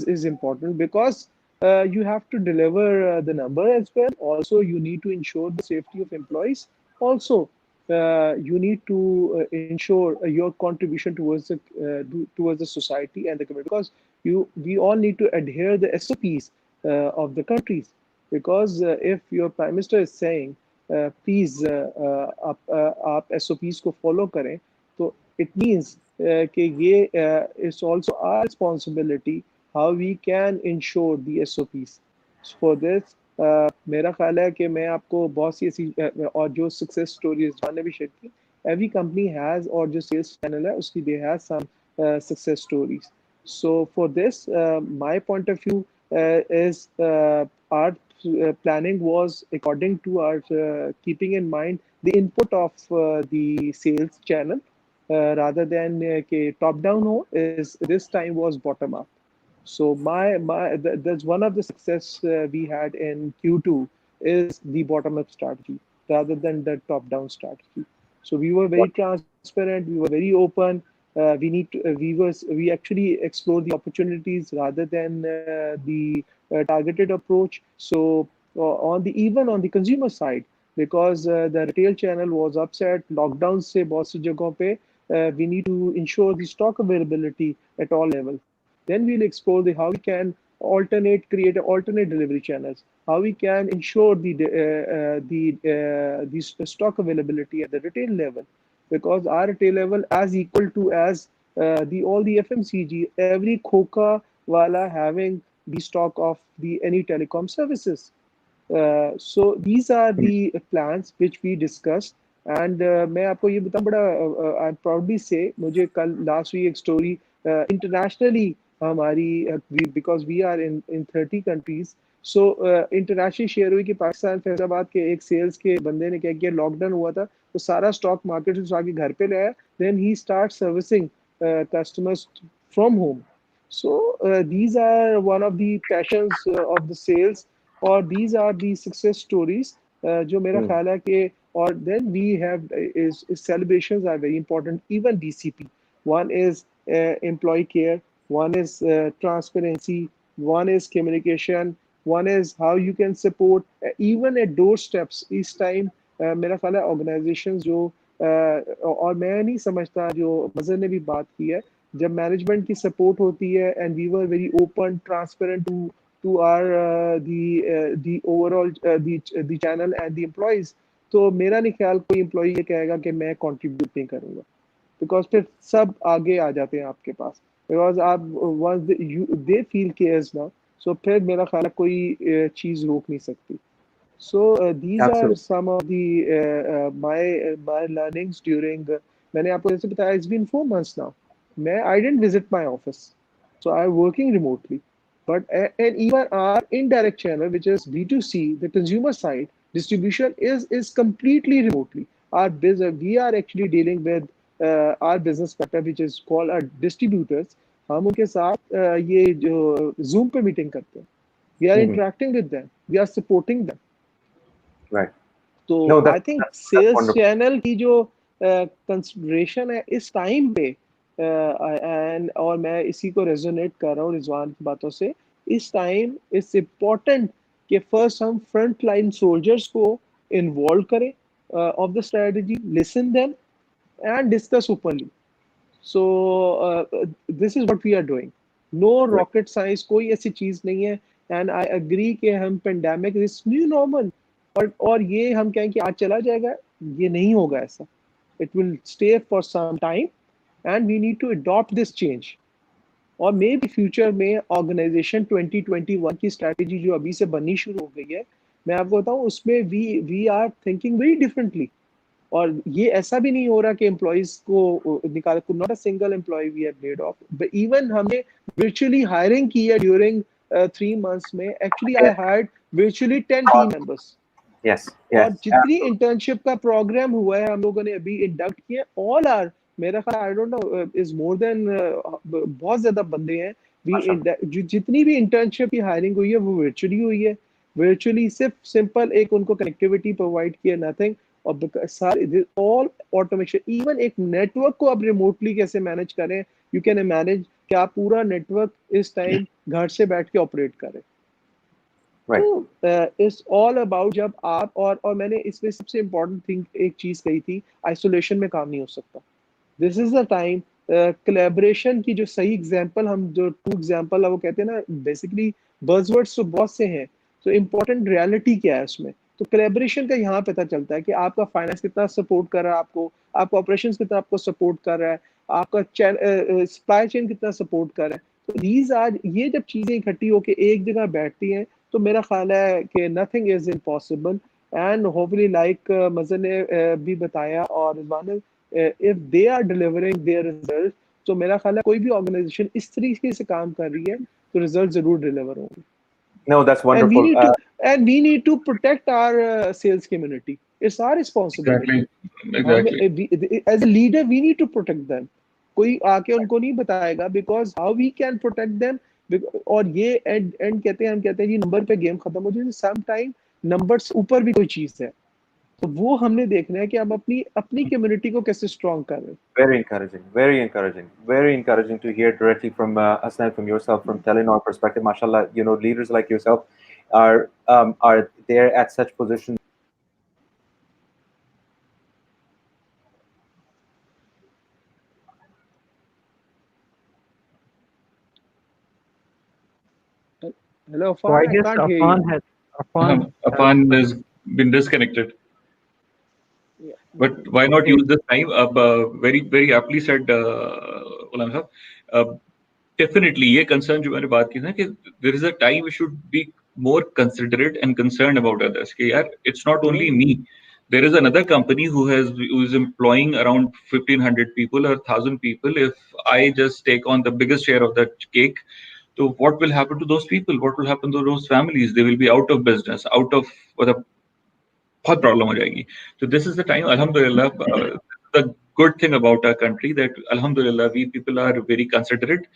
is important because you have to deliver the number as well. Also, you need to ensure the safety of employees. Also, you need to ensure your contribution towards the society and the community, because we all need to adhere the SOPs of the countries. Because if your prime minister is saying please आप SOPs को follow करें, तो it means कि ये it's also our responsibility how we can ensure the SOPs. For this, मेरा ख्याल है कि मैं आपको बहुत सी ऐसी और जो success stories मैंने भी share की, every company has, और जो sales channel है उसकी they have some success stories. So for this, my point of view is our planning was according to our keeping in mind the input of the sales channel rather than top down is this time was bottom up. So that's one of the success we had in Q2 is the bottom up strategy rather than the top down strategy. So we were very transparent, we were very open. We actually explored the opportunities rather than the targeted approach. So even on the consumer side, because the retail channel was upset, lockdown se bahut si jagahon pe we need to ensure the stock availability at all levels. Then we'll explore how we can create alternate delivery channels, how we can ensure the stock availability at the retail level, because our retail level as equal to as all the FMCG, every khoka wala having the stock of the any telecom services. So these are the plans which we discussed. And मैं आपको ये बताऊं बड़ा I proudly say मुझे कल last week एक story internationally हमारी because we are in 30 countries. So international share हुई कि पाकिस्तान फैसलाबाद के एक सेल्स के बंदे ने क्या किया, लॉकडाउन हुआ था तो सारा स्टॉक मार्केट से आके घर पे लाया, then he starts servicing customers from home. So these are one of the passions of the sales, or these are the success stories जो मेरा ख्याल है कि, or then we have is celebrations are very important, even BCP. One is employee care, one is transparency, one is communication, one is how you can support even at doorsteps. इस time मेरा ख्याल है organizations जो और मैं नहीं समझता, जो मजर ने भी बात की है, जब मैनेजमेंट की सपोर्ट होती है and we were very open transparent to our the overall the channel and the employees, तो मेरा नहीं ख्याल कोई एम्प्लॉय ये कहेगा कि मैं कंट्रीब्यूट नहीं करूँगा, बिकॉज फिर सब आगे आ जाते हैं आपके पास, बिकॉज आप once they feel cares now, so फिर मेरा ख्याल है कोई चीज़ रोक नहीं सकती. So these are Absolutely. some of the my learnings during. मैंने आपको जैसे बताया, it's been 4 months now. I didn't visit my office, so I'm working remotely. But and even our indirect channel, which is B2C, the consumer side distribution is completely remotely. Our business, we are actually dealing with our business partner, which is called our distributors. हम उनके साथ ये जो Zoom पे meeting करते हैं. We are interacting with them. We are supporting them. Right. तो No, I think that's sales wonderful. Channel की जो कंसिडरेशन है इस टाइम पे, एंड और मैं इसी को रेजोनेट कर रहा हूँ रिजवान की बातों से, इस टाइम इट्स इम्पोर्टेंट कि फर्स्ट हम फ्रंट लाइन सोल्जर्स को इन्वॉल्व करें of the strategy, listen them and discuss openly. So this is what we are doing. No rocket science, कोई ऐसी चीज नहीं है. एंड आई एग्री कि हम पेंडेमिक इज न्यू नॉर्मल, और ये हम कहें कि आज चला जाएगा, ये नहीं होगा ऐसा. It will stay for some time and we need to adopt this change. और मे बी फ्यूचर में ऑर्गेनाइजेशन 2021 की स्ट्रैटेजी जो अभी से बननी शुरू हो गई है, मैं आपको बताऊं उसमें we are thinking very differently. और ये ऐसा भी नहीं हो रहा कि एम्प्लॉइज को निकाल, not a single employee we have laid off. Even हमने वर्चुअली हायरिंग की है ड्यूरिंग 3 months में. Actually I hired virtually 10 team members. Yes, और yes. जितनी इंटर्नशिप का प्रोग्राम हुआ है हम लोगों ने अभी इंडक्ट किए, ऑल आर, मेरा ख्याल I don't know is more than, बहुत ज्यादा बंदे हैं. जितनी भी इंटर्नशिप की हायरिंग हुई है वो वर्चुअली हुई है. वर्चुअली सिर्फ सिंपल एक उनको कनेक्टिविटी प्रोवाइड किया, नथिंग. और सारे ऑल ऑटोमेशन, इवन एक नेटवर्क को आप रिमोटली कैसे मैनेज करें, यू कैन इमेजिन कि आप पूरा नेटवर्क इस टाइम घर से बैठ के ऑपरेट करें. Right. तो इट्स ऑल अबाउट, जब आप और मैंने इसमें सबसे इम्पोर्टेंट थिंग एक चीज कही थी, आइसोलेशन में काम नहीं हो सकता. This is the time. Collaboration की जो सही एग्जांपल, हम जो 2 एग्जांपल है वो कहते हैं ना, बेसिकली बज़वर्ड्स तो बहुत से हैं, तो इम्पोर्टेंट रियलिटी क्या है उसमें. तो कोलैबोरेशन का यहाँ पता चलता है कि आपका फाइनेंस कितना सपोर्ट कर रहा है आपको, आपका ऑपरेशंस कितना आपको सपोर्ट कर रहा है, आपका सप्लाई चेन कितना सपोर्ट कर रहा है. तो दीज आज ये जब चीजें इकट्ठी होकर एक जगह बैठती हैं, तो मेरा ख्याल है कि nothing is impossible. And hopefully like Mazhar ने भी बताया, और Rizwan, if they are delivering their result, तो मेरा ख्याल है कोई भी ऑर्गेनाइजेशन इस तरीके से काम कर रही है तो रिजल्ट जरूर डिलीवर होंगे. No, that's wonderful. And we need to protect our sales community. It's our responsibility. Exactly. As a leader, we need to protect them. कोई आके उनको नहीं बताएगा, because how we can protect them. और ये and कहते हैं, हम कहते हैं जी नंबर पे गेम खत्म हो जाए. सम टाइम नंबर्स ऊपर भी कोई चीज है, तो वो हमने देखना है कि हम अपनी कम्युनिटी को कैसे स्ट्रॉन्ग कर रहे हैं. Very encouraging, very encouraging, very encouraging to hear directly from Asnan, from yourself, from Telenor perspective. Mashallah, you know, leaders like yourself are there at such positions. Hello, So I Afan, I guess can't hear you. Afan has been disconnected. Yeah. But why not use this time? Very, very aptly said, Ghulam Sahab. Definitely, ये concern जो मैंने बात की ना, कि there is a time we should be more considerate and concerned about others. कि यार, it's not only me. There is another company who is employing around 1,500 people or 1,000 people. If I just take on the biggest share of that cake, so what will happen to those people? What will happen to those families? They will be out of business, out of बहुत problem हो जाएगी. So this is the time, alhamdulillah, the good thing about our country that alhamdulillah we people are very considerate.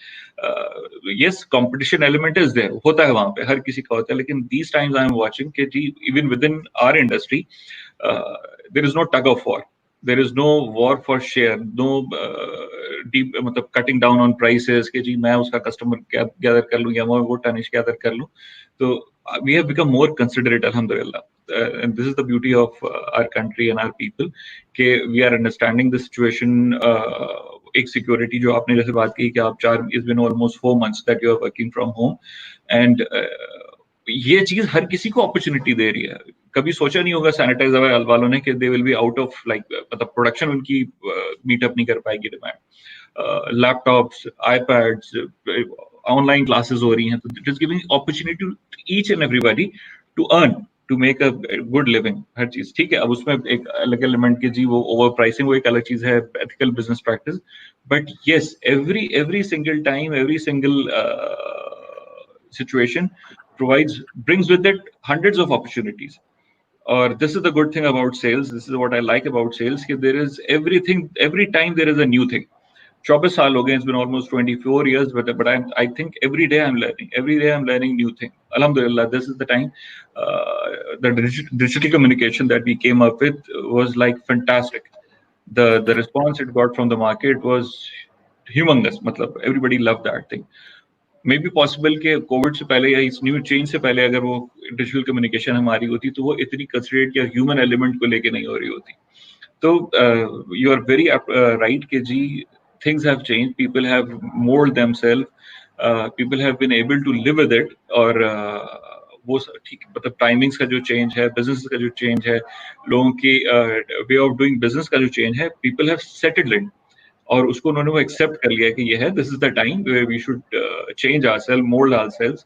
Yes, competition element is there, होता है वहाँ पे, हर किसी का होता है, लेकिन these times I am watching कि जी even within our industry there is no tug of war. There is no war for share, no deep मतलब cutting down on prices कि जी मैं उसका customer gather कर लूँ या मैं वो tonnage gather कर लूँ. तो we have become more considerate, alhamdulillah. And this is the beauty of our country and our people. We are understanding the situation. एक security जो आपने जैसे बात की कि आप it's been almost 4 months that you are working from home, and ये चीज हर किसी को अपॉर्चुनिटी दे रही है. कभी सोचा नहीं होगा सैनिटाइजर वालों ने कि they will be out of like मतलब प्रोडक्शन उनकी मीटअप नहीं कर पाएगी demand. Laptops, iPads, online classes हो रही हैं, तो it is giving opportunity to each and everybody to earn, to make a good living. हर चीज ठीक है. अब उसमें एक अलग एलिमेंट की जी वो ओवर प्राइसिंग वो एक अलग चीज है, ethical business practice. But yes, every single time, every single situation brings with it hundreds of opportunities. Or this is the good thing about sales. This is what I like about sales. There is everything, every time there is a new thing. 24 साल हो गए, it's been almost 24 years, but I think every day I'm learning. Every day I'm learning new thing. Alhamdulillah, this is the time. The digital communication that we came up with was like fantastic. The response it got from the market was humongous. Matlab, everybody loved that thing. May be possible कि Covid से पहले या इस new change से पहले अगर वो digital communication हमारी होती तो वो इतनी कंसिडरेट या ह्यूमन एलिमेंट को लेके नहीं हो रही होती. तो यू आर वेरी राइट कि जी things have change, people have mould themself, people have been able to live with it. और वो ठीक मतलब टाइमिंग्स का जो चेंज है, बिजनेस का जो चेंज है, लोगों की वे ऑफ डूइंग बिजनेस का जो चेंज है, पीपल हैव सेटल्ड इन और उसको उन्होंने वो एक्सेप्ट कर लिया कि ये है, this is the time where we should change ourself, mould ourself,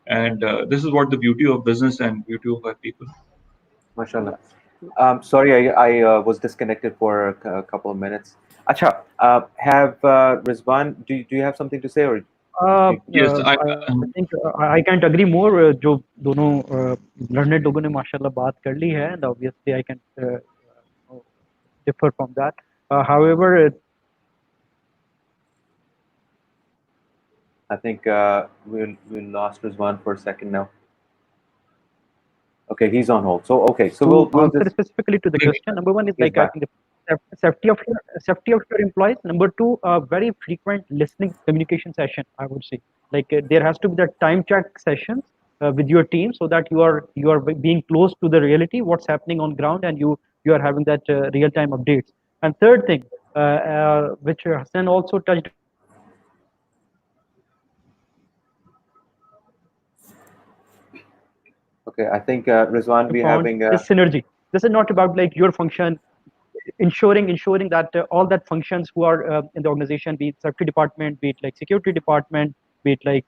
and this is what the beauty of business and beauty of our people. Mashallah. Sorry, I was disconnected for a couple of minutes. Acha, have Rizwan, do you have something to say or? Yes, I think I can't agree more. जो दोनों learned लोगों ने माशाल्लाह बात कर ली है, and obviously I can differ from that. However, I think we lost Rizwan for a second now. Okay, he's on hold. So okay, so we'll answer specifically to the question. Number one is like I think the safety of your employees. Number two, very frequent listening communication session. I would say like there has to be that time check sessions with your team so that you are being close to the reality, what's happening on ground, and you are having that real time updates. And third thing, which Hassan also touched. Okay, I think Rizwan, we having this synergy. This is not about like your function, ensuring that all that functions who are in the organization, be it safety department, be it like security department, be it like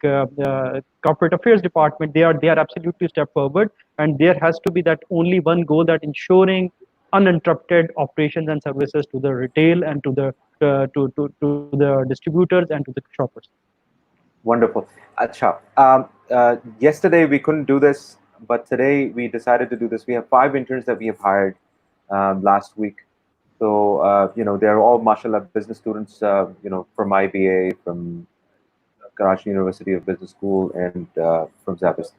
corporate affairs department, they are absolutely step forward, and there has to be that only one goal, that ensuring uninterrupted operations and services to the retail and to the distributors and to the shoppers. Wonderful. Acha. Yesterday we couldn't do this, but today we decided to do this. We have 5 interns that we have hired last week. So, they're all, mashallah, business students, from IBA, from Karachi University of Business School, and from Zabist.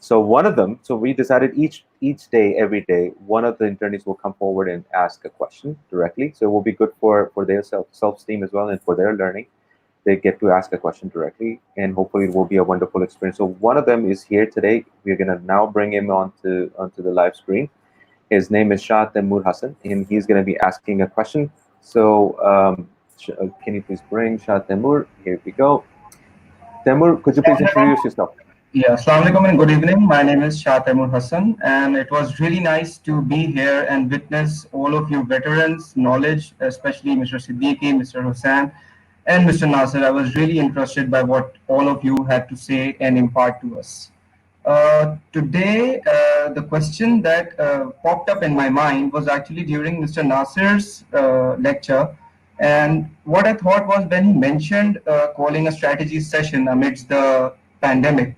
So one of them, so we decided each day, every day, one of the internees will come forward and ask a question directly. So it will be good for their self-esteem as well, and for their learning. They get to ask a question directly, and hopefully it will be a wonderful experience. So one of them is here today. We're going to now bring him onto the live screen. His name is Shah Taimur Hassan, and he's going to be asking a question. So can you please bring Shah Taimur? Here we go. Taimur, could you please introduce yourself? Yeah, Assalamu alaikum and good evening. My name is Shah Taimur Hassan, and it was really nice to be here and witness all of you veterans' knowledge, especially Mr. Siddiqui, Mr. Hussain, and Mr. Nasir. I was really interested by what all of you had to say and impart to us. Today, the question that popped up in my mind was actually during Mr. Nasir's lecture. And what I thought was when he mentioned calling a strategy session amidst the pandemic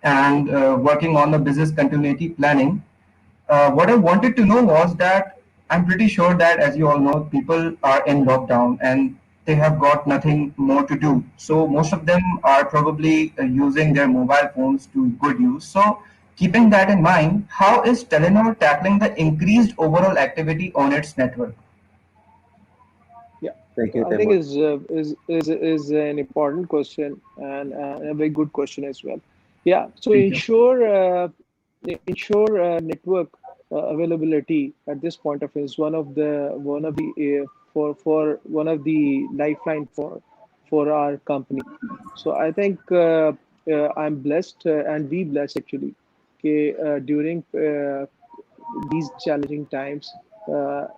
and working on the business continuity planning, what I wanted to know was that I'm pretty sure that, as you all know, people are in lockdown and they have got nothing more to do. So most of them are probably using their mobile phones to good use. So keeping that in mind, how is Telenor tackling the increased overall activity on its network? Yeah, thank you. I think is an important question and a very good question as well. Yeah, so ensure ensure network availability at this point of is one of the for one of the lifeline for our company. So I think I'm blessed and we blessed actually. Okay, during these challenging times,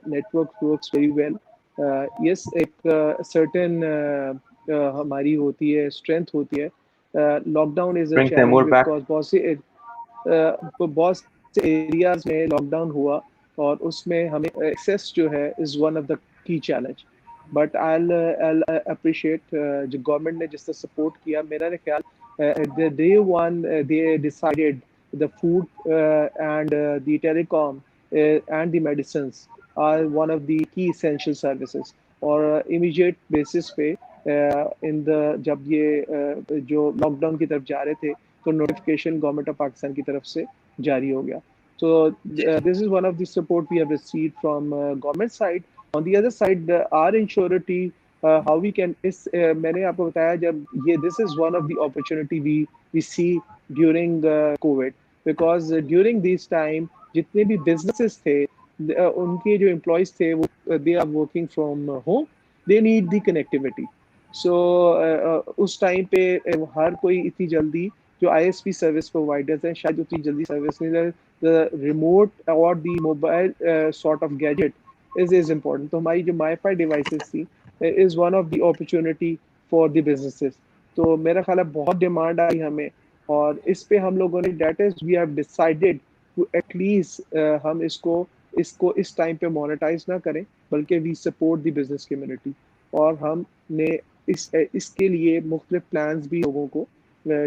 network works very well. Yes, एक certain हमारी होती है strength होती है. Lockdown is a Bring challenge Taimur back. because बहुत से areas में lockdown हुआ और उसमें हमें access जो है is one of the key challenge. But I'll appreciate जो government ने जिस तरह support किया. मेरा ख्याल the day one they decided the food and the telecom and the medicines are one of the key essential services. और immediate basis पे in the जब ये जो lockdown की तरफ जा रहे थे तो notification government of Pakistan की तरफ से जारी हो गया. So this is one of the support we have received from government side. On the other side, our insurity, how we can इस मैंने आपको बताया जब ये this is one of the opportunity we see during COVID because during this time जितने भी businesses थे उनके जो employees थे वो they are working from home, they need the connectivity. So उस टाइम पे हर कोई इतनी जल्दी जो ISP सर्विस प्रोवाइडर्स हैं शायद उतनी जल्दी सर्विस नहीं the remote or the mobile sort of gadget is important. तो हमारी जो MiFi devices थी is one of the opportunity for the businesses. तो मेरा ख्याल है बहुत डिमांड आई हमें और इस पे हम लोगों ने that is we have decided to at least हम इसको इस टाइम पे मोनेटाइज ना करें बल्कि we support the business community और हमने इसके लिए मुख्तलिफ प्लान्स भी लोगों को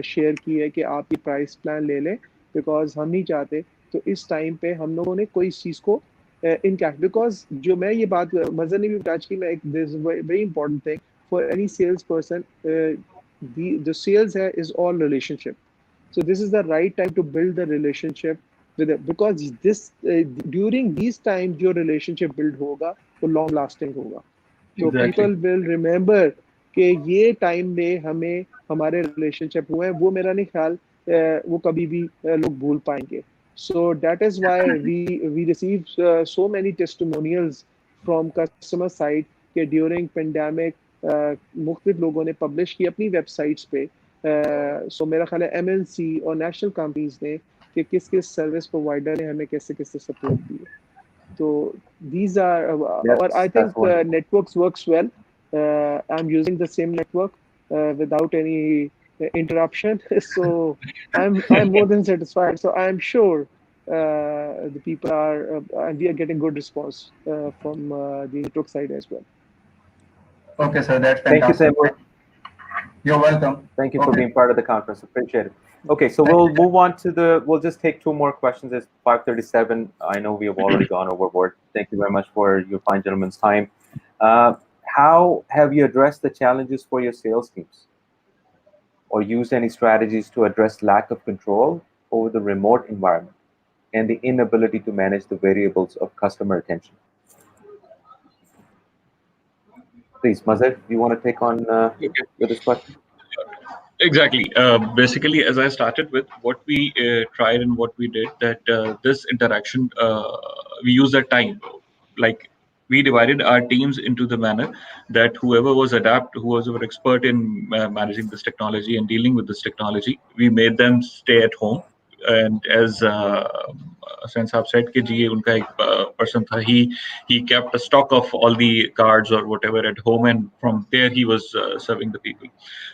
शेयर किए कि आप ये प्राइस प्लान ले लें बिकॉज हम नहीं चाहते तो इस टाइम पे हम लोगों ने कोई इस चीज़ को इन कैश बिकॉज जो मैं ये बात मज़र ने भी टच की मैं एक very important thing for any sales person the sales है is all relationship so this is the right time to build the relationship with it because this during these times your relationship build होगा वो long lasting होगा तो people will remember कि ये time में हमें हमारे रिलेशनशिप हुए हैं वो मेरा नहीं ख्याल वो कभी भी लोग भूल पाएंगे so that is why we received so many testimonials from customer side कि during pandemic मुख्तलिफ लोगों ने पब्लिश की अपनी वेबसाइट्स पे so मेरा ख्याल है MNC और नेशनल कंपनीज ने कि किस सर्विस प्रोवाइडर ने हमें कैसे सपोर्ट दिए तो these are or I think networks works well I'm using the same network without any interruption so I'm more than satisfied so I'm sure the people are and we are getting good response from the network side as well. Okay sir, that's fantastic. Thank you, Samuel. You're welcome. Thank you for being part of the conference. Appreciate it. Okay, so we'll move on to we'll just take 2 more questions. It's 5:37. I know we have already gone overboard. Thank you very much for your fine gentleman's time. How have you addressed the challenges for your sales teams? Or used any strategies to address lack of control over the remote environment and the inability to manage the variables of customer attention? Please, Mazhar, do you want to take on with this question? Exactly. Basically, as I started with, what we tried and what we did, that this interaction, we use that time. Like, we divided our teams into the manner that whoever was who was our expert in managing this technology and dealing with this technology, we made them stay at home. And as Hussain Saab said, कि जी उनका एक person था, he kept a stock of all the cards or whatever at home, and from there he was serving the people.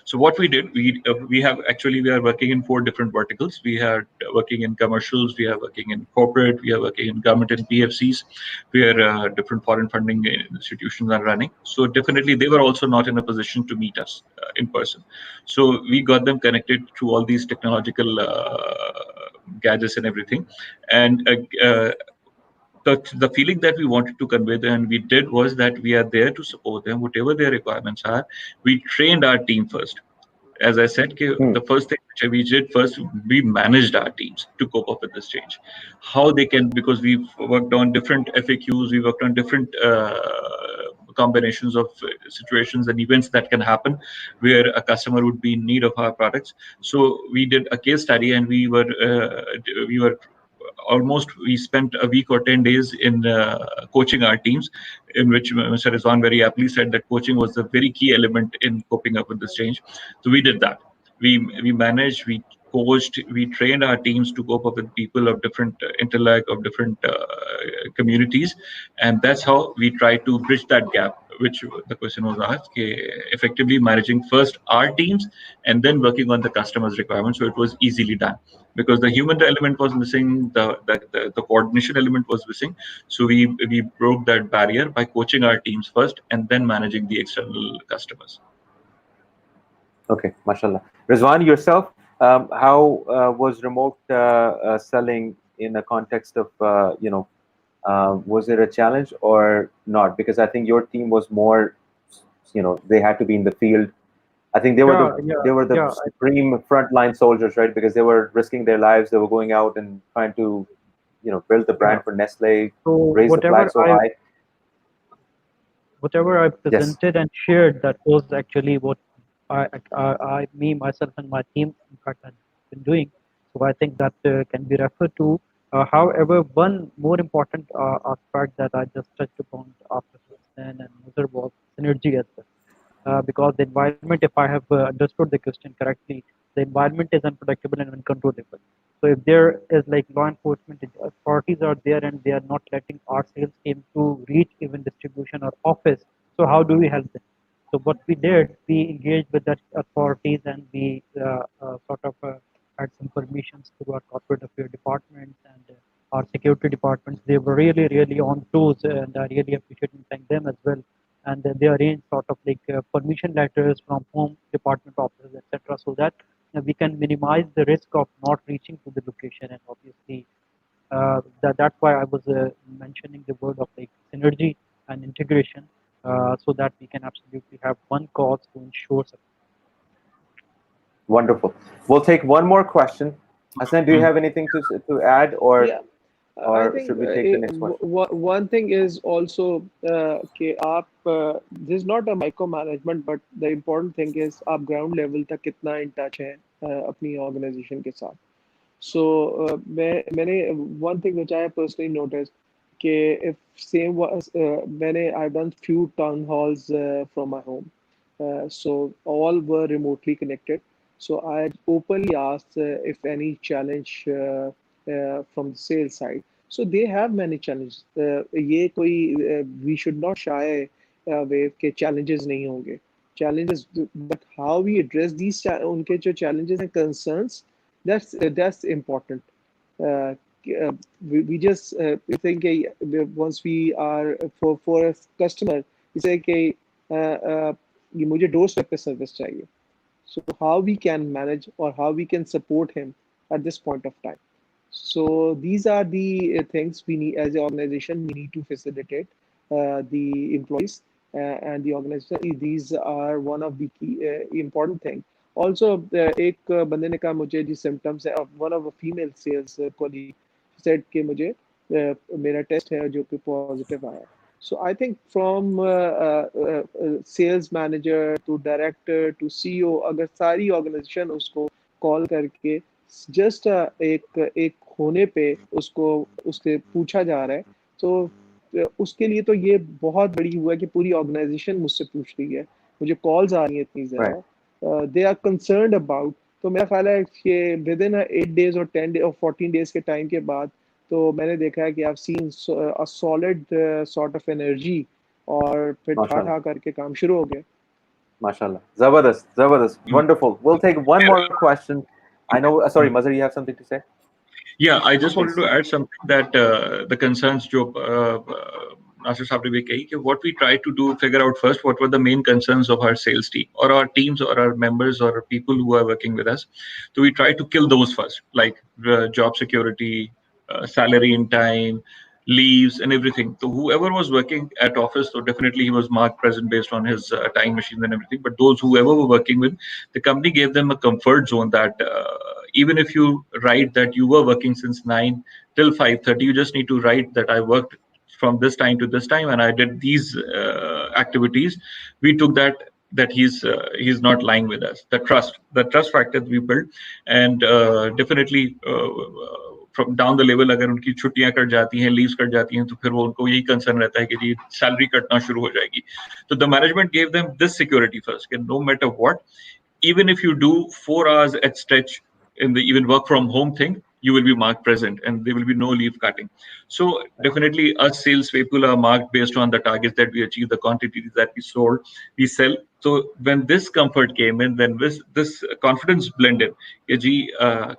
So what we did, we are working in 4 different verticals. We are working in commercials, we are working in corporate, we are working in government and PFCs, where different foreign funding institutions are running. So definitely they were also not in a position to meet us in person. So we got them connected to all these technological gadgets and everything, and the feeling that we wanted to convey them and we did was that we are there to support them whatever their requirements are. We trained our team first. As I said, the first thing which we did first, we managed our teams to cope up with this change. How they can, because we've worked on different FAQs, we worked on different combinations of situations and events that can happen where a customer would be in need of our products. So we did a case study and we were almost we spent a week or 10 days in coaching our teams, in which Mr. Rizwan very aptly said that coaching was a very key element in coping up with this change. So we did that. We managed, we coached, we trained our teams to cope up with people of different intellect, of different communities, and that's how we try to bridge that gap, which the question was asked, effectively managing first our teams and then working on the customer's requirements. So it was easily done because the human element was missing, the coordination element was missing. So we broke that barrier by coaching our teams first and then managing the external customers. Okay, mashallah. Rizwan, yourself, how was remote selling in the context of, was it a challenge or not? Because I think your team was more, they had to be in the field. I think they were the supreme frontline soldiers, right? Because they were risking their lives. They were going out and trying to, build the brand for Nestle, raise the flag so high. Whatever I presented and shared, that was actually what me, myself, and my team, in fact, have been doing. So I think that can be referred to. However, one more important aspect that I just touched upon after Hussain and Nazar was synergy as well. Because the environment, if I have understood the question correctly, the environment is unpredictable and uncontrollable. So if there is like law enforcement authorities are there and they are not letting our sales team to reach even distribution or office, so how do we help them? So what we did, we engaged with the authorities and we had some permissions through our corporate affairs departments and our security departments. They were really, really on toes, and I really appreciate and thank them as well. And they arranged permission letters from home department offices, etc., so that we can minimize the risk of not reaching to the location. And obviously, that's why I was mentioning the word of synergy and integration, so that we can absolutely have one cause to ensure success. Wonderful. We'll take one more question. Hussain, do you have anything to add, or should we take the next question? One thing is also this is not a micromanagement, but the important thing is आप ground level तक कितना in touch हैं अपनी organization के साथ. So मैंने one thing which I have personally noticed कि if same was I've done few town halls from my home, so all were remotely connected. So I openly asked if any challenge from the sales side. So they have many challenges. ये कोई we should not shy away के challenges नहीं होंगे. Challenges, but how we address these उनके जो challenges and concerns, that's important. We just think once we are for a customer, we say कि ये मुझे doorstep पे service चाहिए. So how we can manage or how we can support him at this point of time. So these are the things we need as an organization. We need to facilitate the employees and the organization. These are one of the key important things. Also, एक बंदे ने कहा मुझे जी symptoms है. One of a female sales colleague said कि मुझे मेरा test है जो कि positive आया. So I think from sales manager to director to CEO, अगर सारी organization उसको call करके just एक होने पे उसके पूछा जा रहा है, तो उसके लिए तो ये बहुत बड़ी हुआ है कि पूरी organization मुझसे पूछ रही है, मुझे calls आ रही हैं इतनी ज़्यादा, they are concerned about. तो मेरा ख्याल है कि within 8 days or 10 days or 14 days के time के बाद तो मैंने देखा है कि I've seen a solid sort of energy और फिर ठाठा करके काम शुरू हो गया. Mashallah. Zabardast. Wonderful. We'll take one more question. I know, sorry, Mazhar, you have something to say? Yeah, I just wanted to add something that the concerns jo Nasir Saab ne bhi kahi, कि what we try to do, figure out first what were the main concerns of our sales team or our teams or our members or people who are working with us. So we try to kill those first, like job security, salary in time, leaves and everything. So whoever was working at office, so definitely he was marked present based on his time machines and everything. But those whoever were working with, the company gave them a comfort zone that even if you write that you were working since 9 till 5:30, you just need to write that I worked from this time to this time and I did these activities. We took that he's not lying with us. The trust factor we built, and definitely from down the level अगर उनकी छुट्टियां cut जाती हैं, leaves cut जाती हैं, तो फिर वो उनको यही concern रहता है कि जी salary कटना शुरू हो जाएगी. So the management gave them this security first, that no matter what, even if you do 4 hours at stretch in the even work from home thing, you will be marked present and there will be no leave cutting. So definitely us sales people are marked based on the targets that we achieve, the quantities that we sold, we sell. So when this comfort came in, then this confidence blended.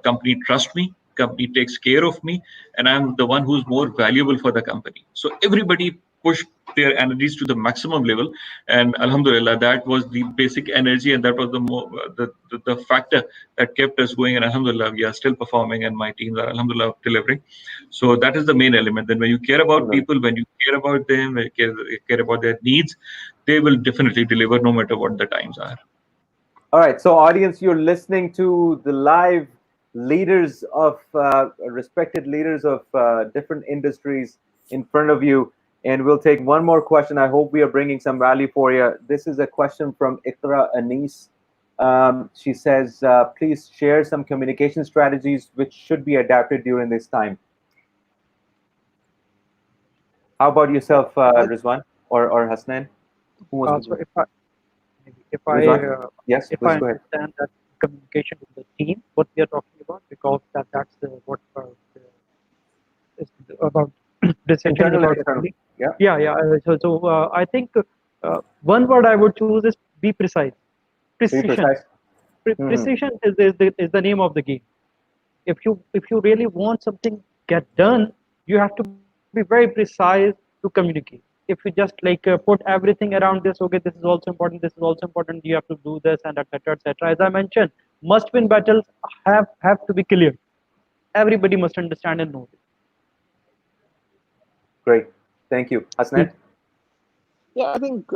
Company trust me, company takes care of me, and I'm the one who's more valuable for the company. So everybody pushed their energies to the maximum level, and alhamdulillah, that was the basic energy, and that was the factor that kept us going. And alhamdulillah, we are still performing, and my teams are alhamdulillah delivering. So that is the main element. Then when you care about people, when you care about them, when you care about their needs, they will definitely deliver no matter what the times are. All right, so audience, you're listening to the live leaders of respected leaders of different industries in front of you, and we'll take one more question. I hope we are bringing some value for you. This is a question from Iqra Anis. She says, please share some communication strategies which should be adapted during this time. How about yourself, Rizwan or Hasnain? Who wants to So yes, if please I go ahead. understand that communication with the team, what we are talking about, because that's what is about decision Internal about and external. So I think one word I would choose is be precise. Be Precision. precise. Precision is the name of the game. If you really want something get done, you have to be very precise to communicate. If you just put everything around this, okay, this is also important, this is also important, you have to do this, and etc. etc. As I mentioned, must-win battles have to be clear. Everybody must understand and know it. Great, thank you, Hasnain. Yeah, I think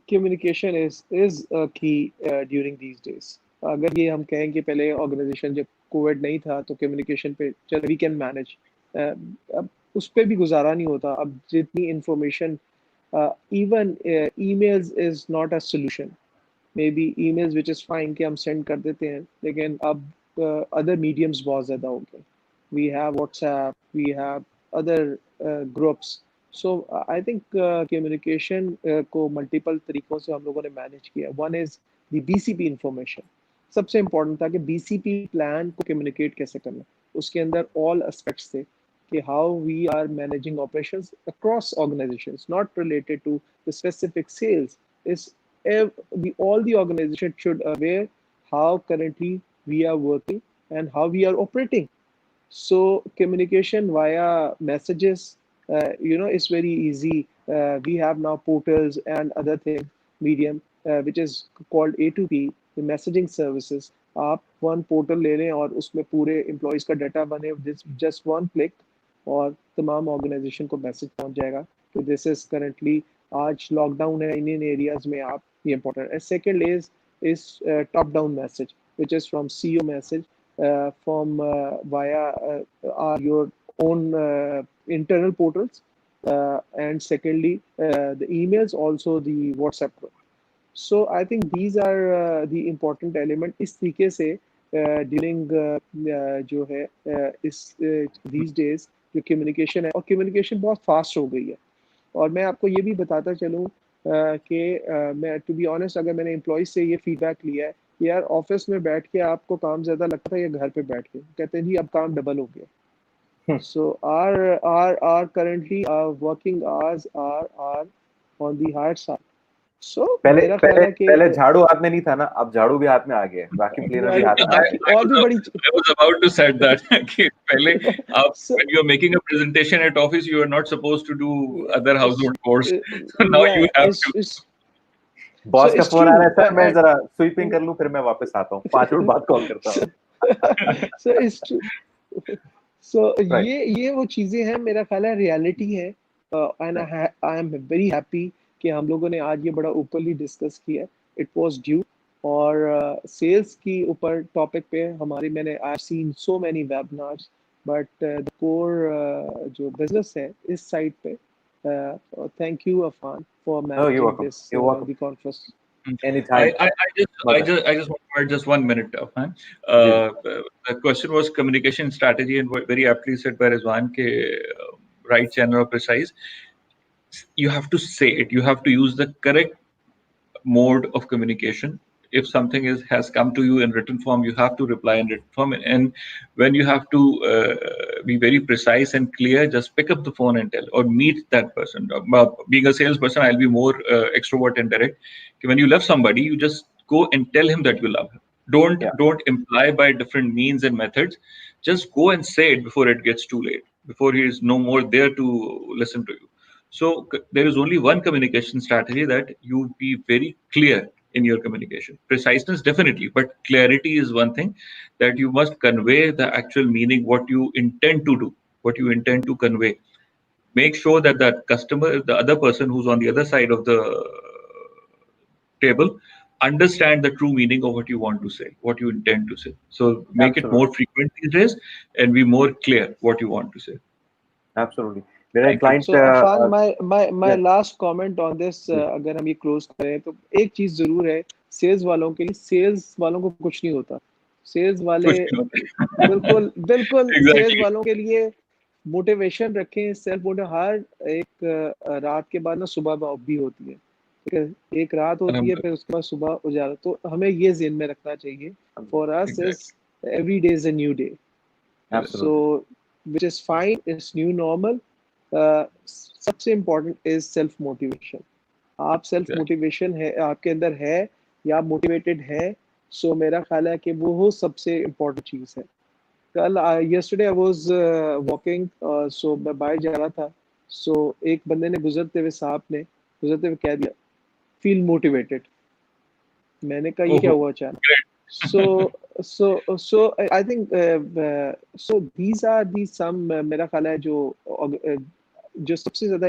communication is a key during these days. अगर ये हम कहें कि पहले organisation जब Covid नहीं था तो कम्युनिकेशन पे चल वी कैन मैनेज, अब उस पर भी गुजारा नहीं होता. अब जितनी information, even emails is not a solution. May be emails which is fine कि हम सेंड कर देते हैं, लेकिन अब अदर मीडियम्स बहुत ज़्यादा हो गए. We have WhatsApp, we have other groups. So I think communication को मल्टीपल तरीक़ों से हम लोगों ने मैनेज किया. One is the BCP information. सबसे इम्पोर्टेंट था कि बीसीपी प्लान को कम्युनिकेट कैसे करना. उसके अंदर ऑल एस्पेक्ट्स थे कि how we are managing operations across organizations, not related to the specific sales. Is all the organization should aware how currently we are working and how we are operating. So communication via messages, is very easy. We have now portals and other things, medium, which is called A2P, the messaging services. आप one portal ले लें और उसमें पूरे employees का data बने, just one click, और तमाम ऑर्गेनाइजेशन को मैसेज पहुंच जाएगा कि दिस इज करंटली, आज लॉकडाउन है इन एरियाज में, आप ये इंपॉर्टेंट है. Second is top down message, which is from CEO message, from via your own internal portals, and secondly the emails, also the WhatsApp group. So I think these are the important element. इस तरीके से during जो है these days जो communication है, और communication बहुत fast हो गई है. और मैं आपको ये भी बताता चलूँ कि मैं टू बी ऑनेस्ट, अगर मैंने एम्प्लॉयज से ये फीडबैक लिया है कि यार ऑफिस में बैठ के आपको काम ज़्यादा लगता है या घर पे बैठ के, कहते हैं जी अब काम डबल हो गया. So are currently working hours are on the hard side. सो पहले झाड़ू हाथ में नहीं था ना, अब झाड़ू भी हाथ में आ गया, वैक्यूम क्लीनर भी हाथ में आ गया. और भी बड़ी I was about to say that कि पहले when you are making a presentation at office, you are not supposed to do other household chores. So now you have to. Boss का फोन आ रहा है, सर मैं जरा sweeping कर लूं फिर मैं वापस आता हूं, 5 मिनट बाद कॉल करता हूं. So ये वो चीजें हैं, मेरा ख्याल है रियलिटी है. And I am very happy कि हम लोगों ने आज ये बड़ा ओपनली डिस्कस किया. It was due. और सेल्स की ऊपर टॉपिक पे मैंने I have seen so many webinars, but the core जो बिजनेस है इस साइड पे, thank you Afan for managing this the conference. anytime. I just want to add just 1 minute of man. The question was communication strategy, and very aptly said by Rizwan, right channel or precise. You have to say it. You have to use the correct mode of communication. If something has come to you in written form, you have to reply in written form. And when you have to be very precise and clear, just pick up the phone and tell, or meet that person. Being a salesperson, I'll be more extrovert and direct. When you love somebody, you just go and tell him that you love him. Don't imply by different means and methods. Just go and say it before it gets too late, before he is no more there to listen to you. So there is only one communication strategy, that you be very clear in your communication. Preciseness, definitely, but clarity is one thing, that you must convey the actual meaning, what you intend to do, what you intend to convey. Make sure that that customer, the other person who's on the other side of the table, understand the true meaning of what you want to say, what you intend to say. So make it more frequent these days and be more clear what you want to say. Absolutely. मेरा client, so Afan, my last comment on this, अगर हम ये close करें तो एक चीज जरूर है, सेल्स वालों के लिए, सेल्स वालों को कुछ नहीं होता, सेल्स वाले बिल्कुल सेल्स वालों के लिए मोटिवेशन रखें, सेल्फ मोटिव। हर एक रात के बाद ना सुबह भी होती है, ठीक है, एक रात होती है, फिर उसके बाद सुबह उजाला। तो हमें ये ज़हन में रखना चाहिए, for us is every day is a new day, so which is fine, it's new normal. सबसे इम्पोर्टेंट इज सेल्फ मोटिवेशन। आप सेल्फ मोटिवेशन है आपके अंदर है, या आप मोटिवेटेड है, सो मेरा ख्याल है कि वो सबसे इम्पोर्टेंट चीज़ है। कल yesterday I was walking, so मैं बाहर जा रहा था, so एक बंदे ने गुजरते हुए कह दिया feel motivated। मैंने कहा ये क्या हुआ अचानक? So I think so these are the some मेरा ख्याल है जो सबसे ज़्यादा,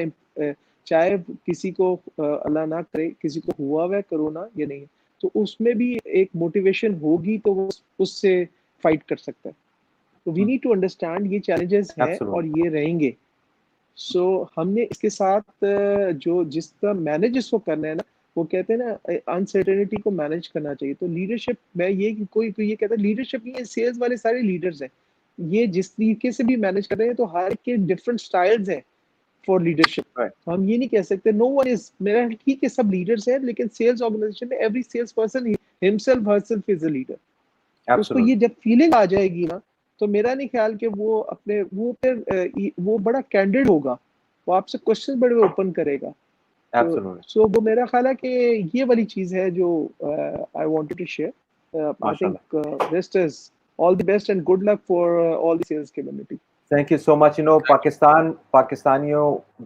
चाहे किसी को अल्लाह ना करे किसी को हुआ हुआ है कोरोना या नहीं, तो उसमें भी एक मोटिवेशन होगी तो वो उससे फाइट कर सकता है। तो वी नीड टू अंडरस्टैंड ये चैलेंजेस हैं और ये रहेंगे। सो हमने इसके साथ जो जिस तरह मैनेज इसको करना है ना, वो कहते हैं ना अनसर्टेनिटी को मैनेज करना चाहिए। तो लीडरशिप में ये कोई ये कहता है लीडरशिप, ये सेल्स वाले सारे लीडर्स हैं, ये जिस तरीके से भी मैनेज कर रहे हैं, तो हर के डिफरेंट स्टाइल्स हैं फॉर लीडरशिप। हम ये नहीं कह सकते नो वन इज, मेरा ठीक है सब लीडर्स हैं, लेकिन सेल्स ऑर्गेनाइजेशन में every sales person himself herself is a leader. उसको ये जब फीलिंग आ जाएगी ना, तो मेरा नहीं ख्याल कि वो अपने वो बड़ा कैंडिड होगा, वो आपसे क्वेश्चन बड़े ओपन करेगा। सो वो मेरा ख्याल है कि ये वाली चीज है जो I wanted to share. I think best is all the best and good luck for all the sales community. Thank you so much. You know,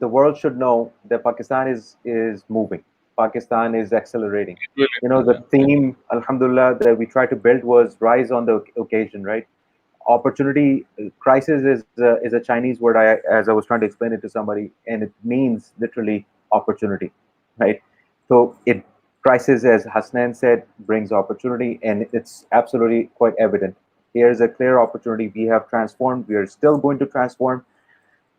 the world should know that Pakistan is moving. Pakistan is accelerating. You know, the theme, alhamdulillah, that we try to build was rise on the occasion, right? Opportunity, crisis is a Chinese word, as I was trying to explain it to somebody, and it means literally opportunity, right? So crisis, as Hasnan said, brings opportunity, and it's absolutely quite evident. Here's a clear opportunity. We have transformed. We are still going to transform.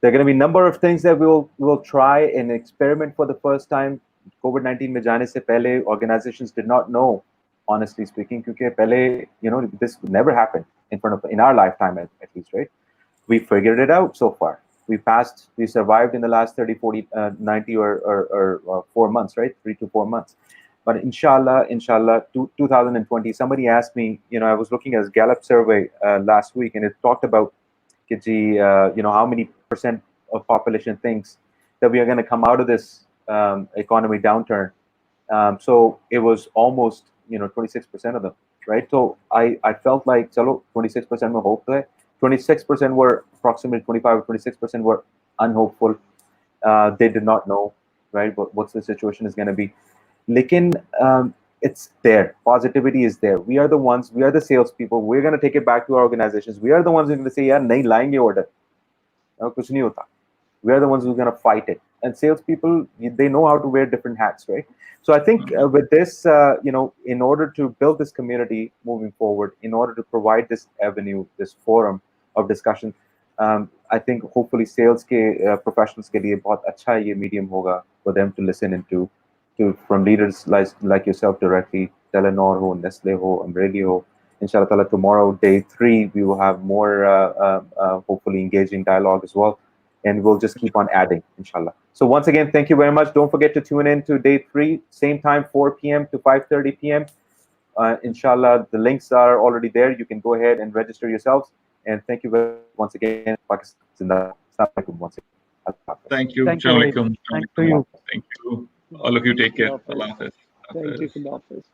There are going to be a number of things that we'll try and experiment for the first time. COVID-19 में जाने से पहले organizations did not know, honestly speaking, क्योंकि पहले, you know, this would never happen in our lifetime at least, right? We figured it out so far. We survived in the last 30, 40, 90 or 4 months, right? 3 to 4 months. But inshallah, 2020, somebody asked me, you know, I was looking at this Gallup survey last week, and it talked about, you know, how many % of population thinks that we are going to come out of this economy downturn. So it was almost, you know, 26% of them, right? So I felt like, chalo, 26% mein hope hai. 26% were approximately 25 or 26% were unhopeful. They did not know, right, what's the situation is going to be. Lekin it's there. Positivity is there. We are the ones, we are the salespeople. We're going to take it back to our organizations. We are the ones who are going to say, yeah, nahi layenge order. Kuch nahi hota. We are the ones who are going to fight it. And salespeople, they know how to wear different hats, right? So I think with this, you know, in order to build this community moving forward, in order to provide this avenue, this forum of discussion, I think hopefully sales ke professionals ke liye bahut acha ye medium hoga for them to listen into, from leaders like yourself directly, Telenor ho, Nestle ho, Amreli ho. Inshallah ta'ala, tomorrow, day 3, we will have more hopefully engaging dialogue as well. And we'll just keep on adding, inshallah. So once again, thank you very much. Don't forget to tune in to day 3, same time, 4 p.m. to 5:30 p.m. Inshallah, the links are already there. You can go ahead and register yourselves. And thank you very much once again. Pakistan Zindabad. Assalamu alaikum once again. Allah Hafiz. Thank you. Thank you, Assalamu Eid. alaikum. Thank you. Thank you. All of you take care. Khuda Allah Hafiz. Hafiz. Thank you, Hafiz. Khuda Hafiz.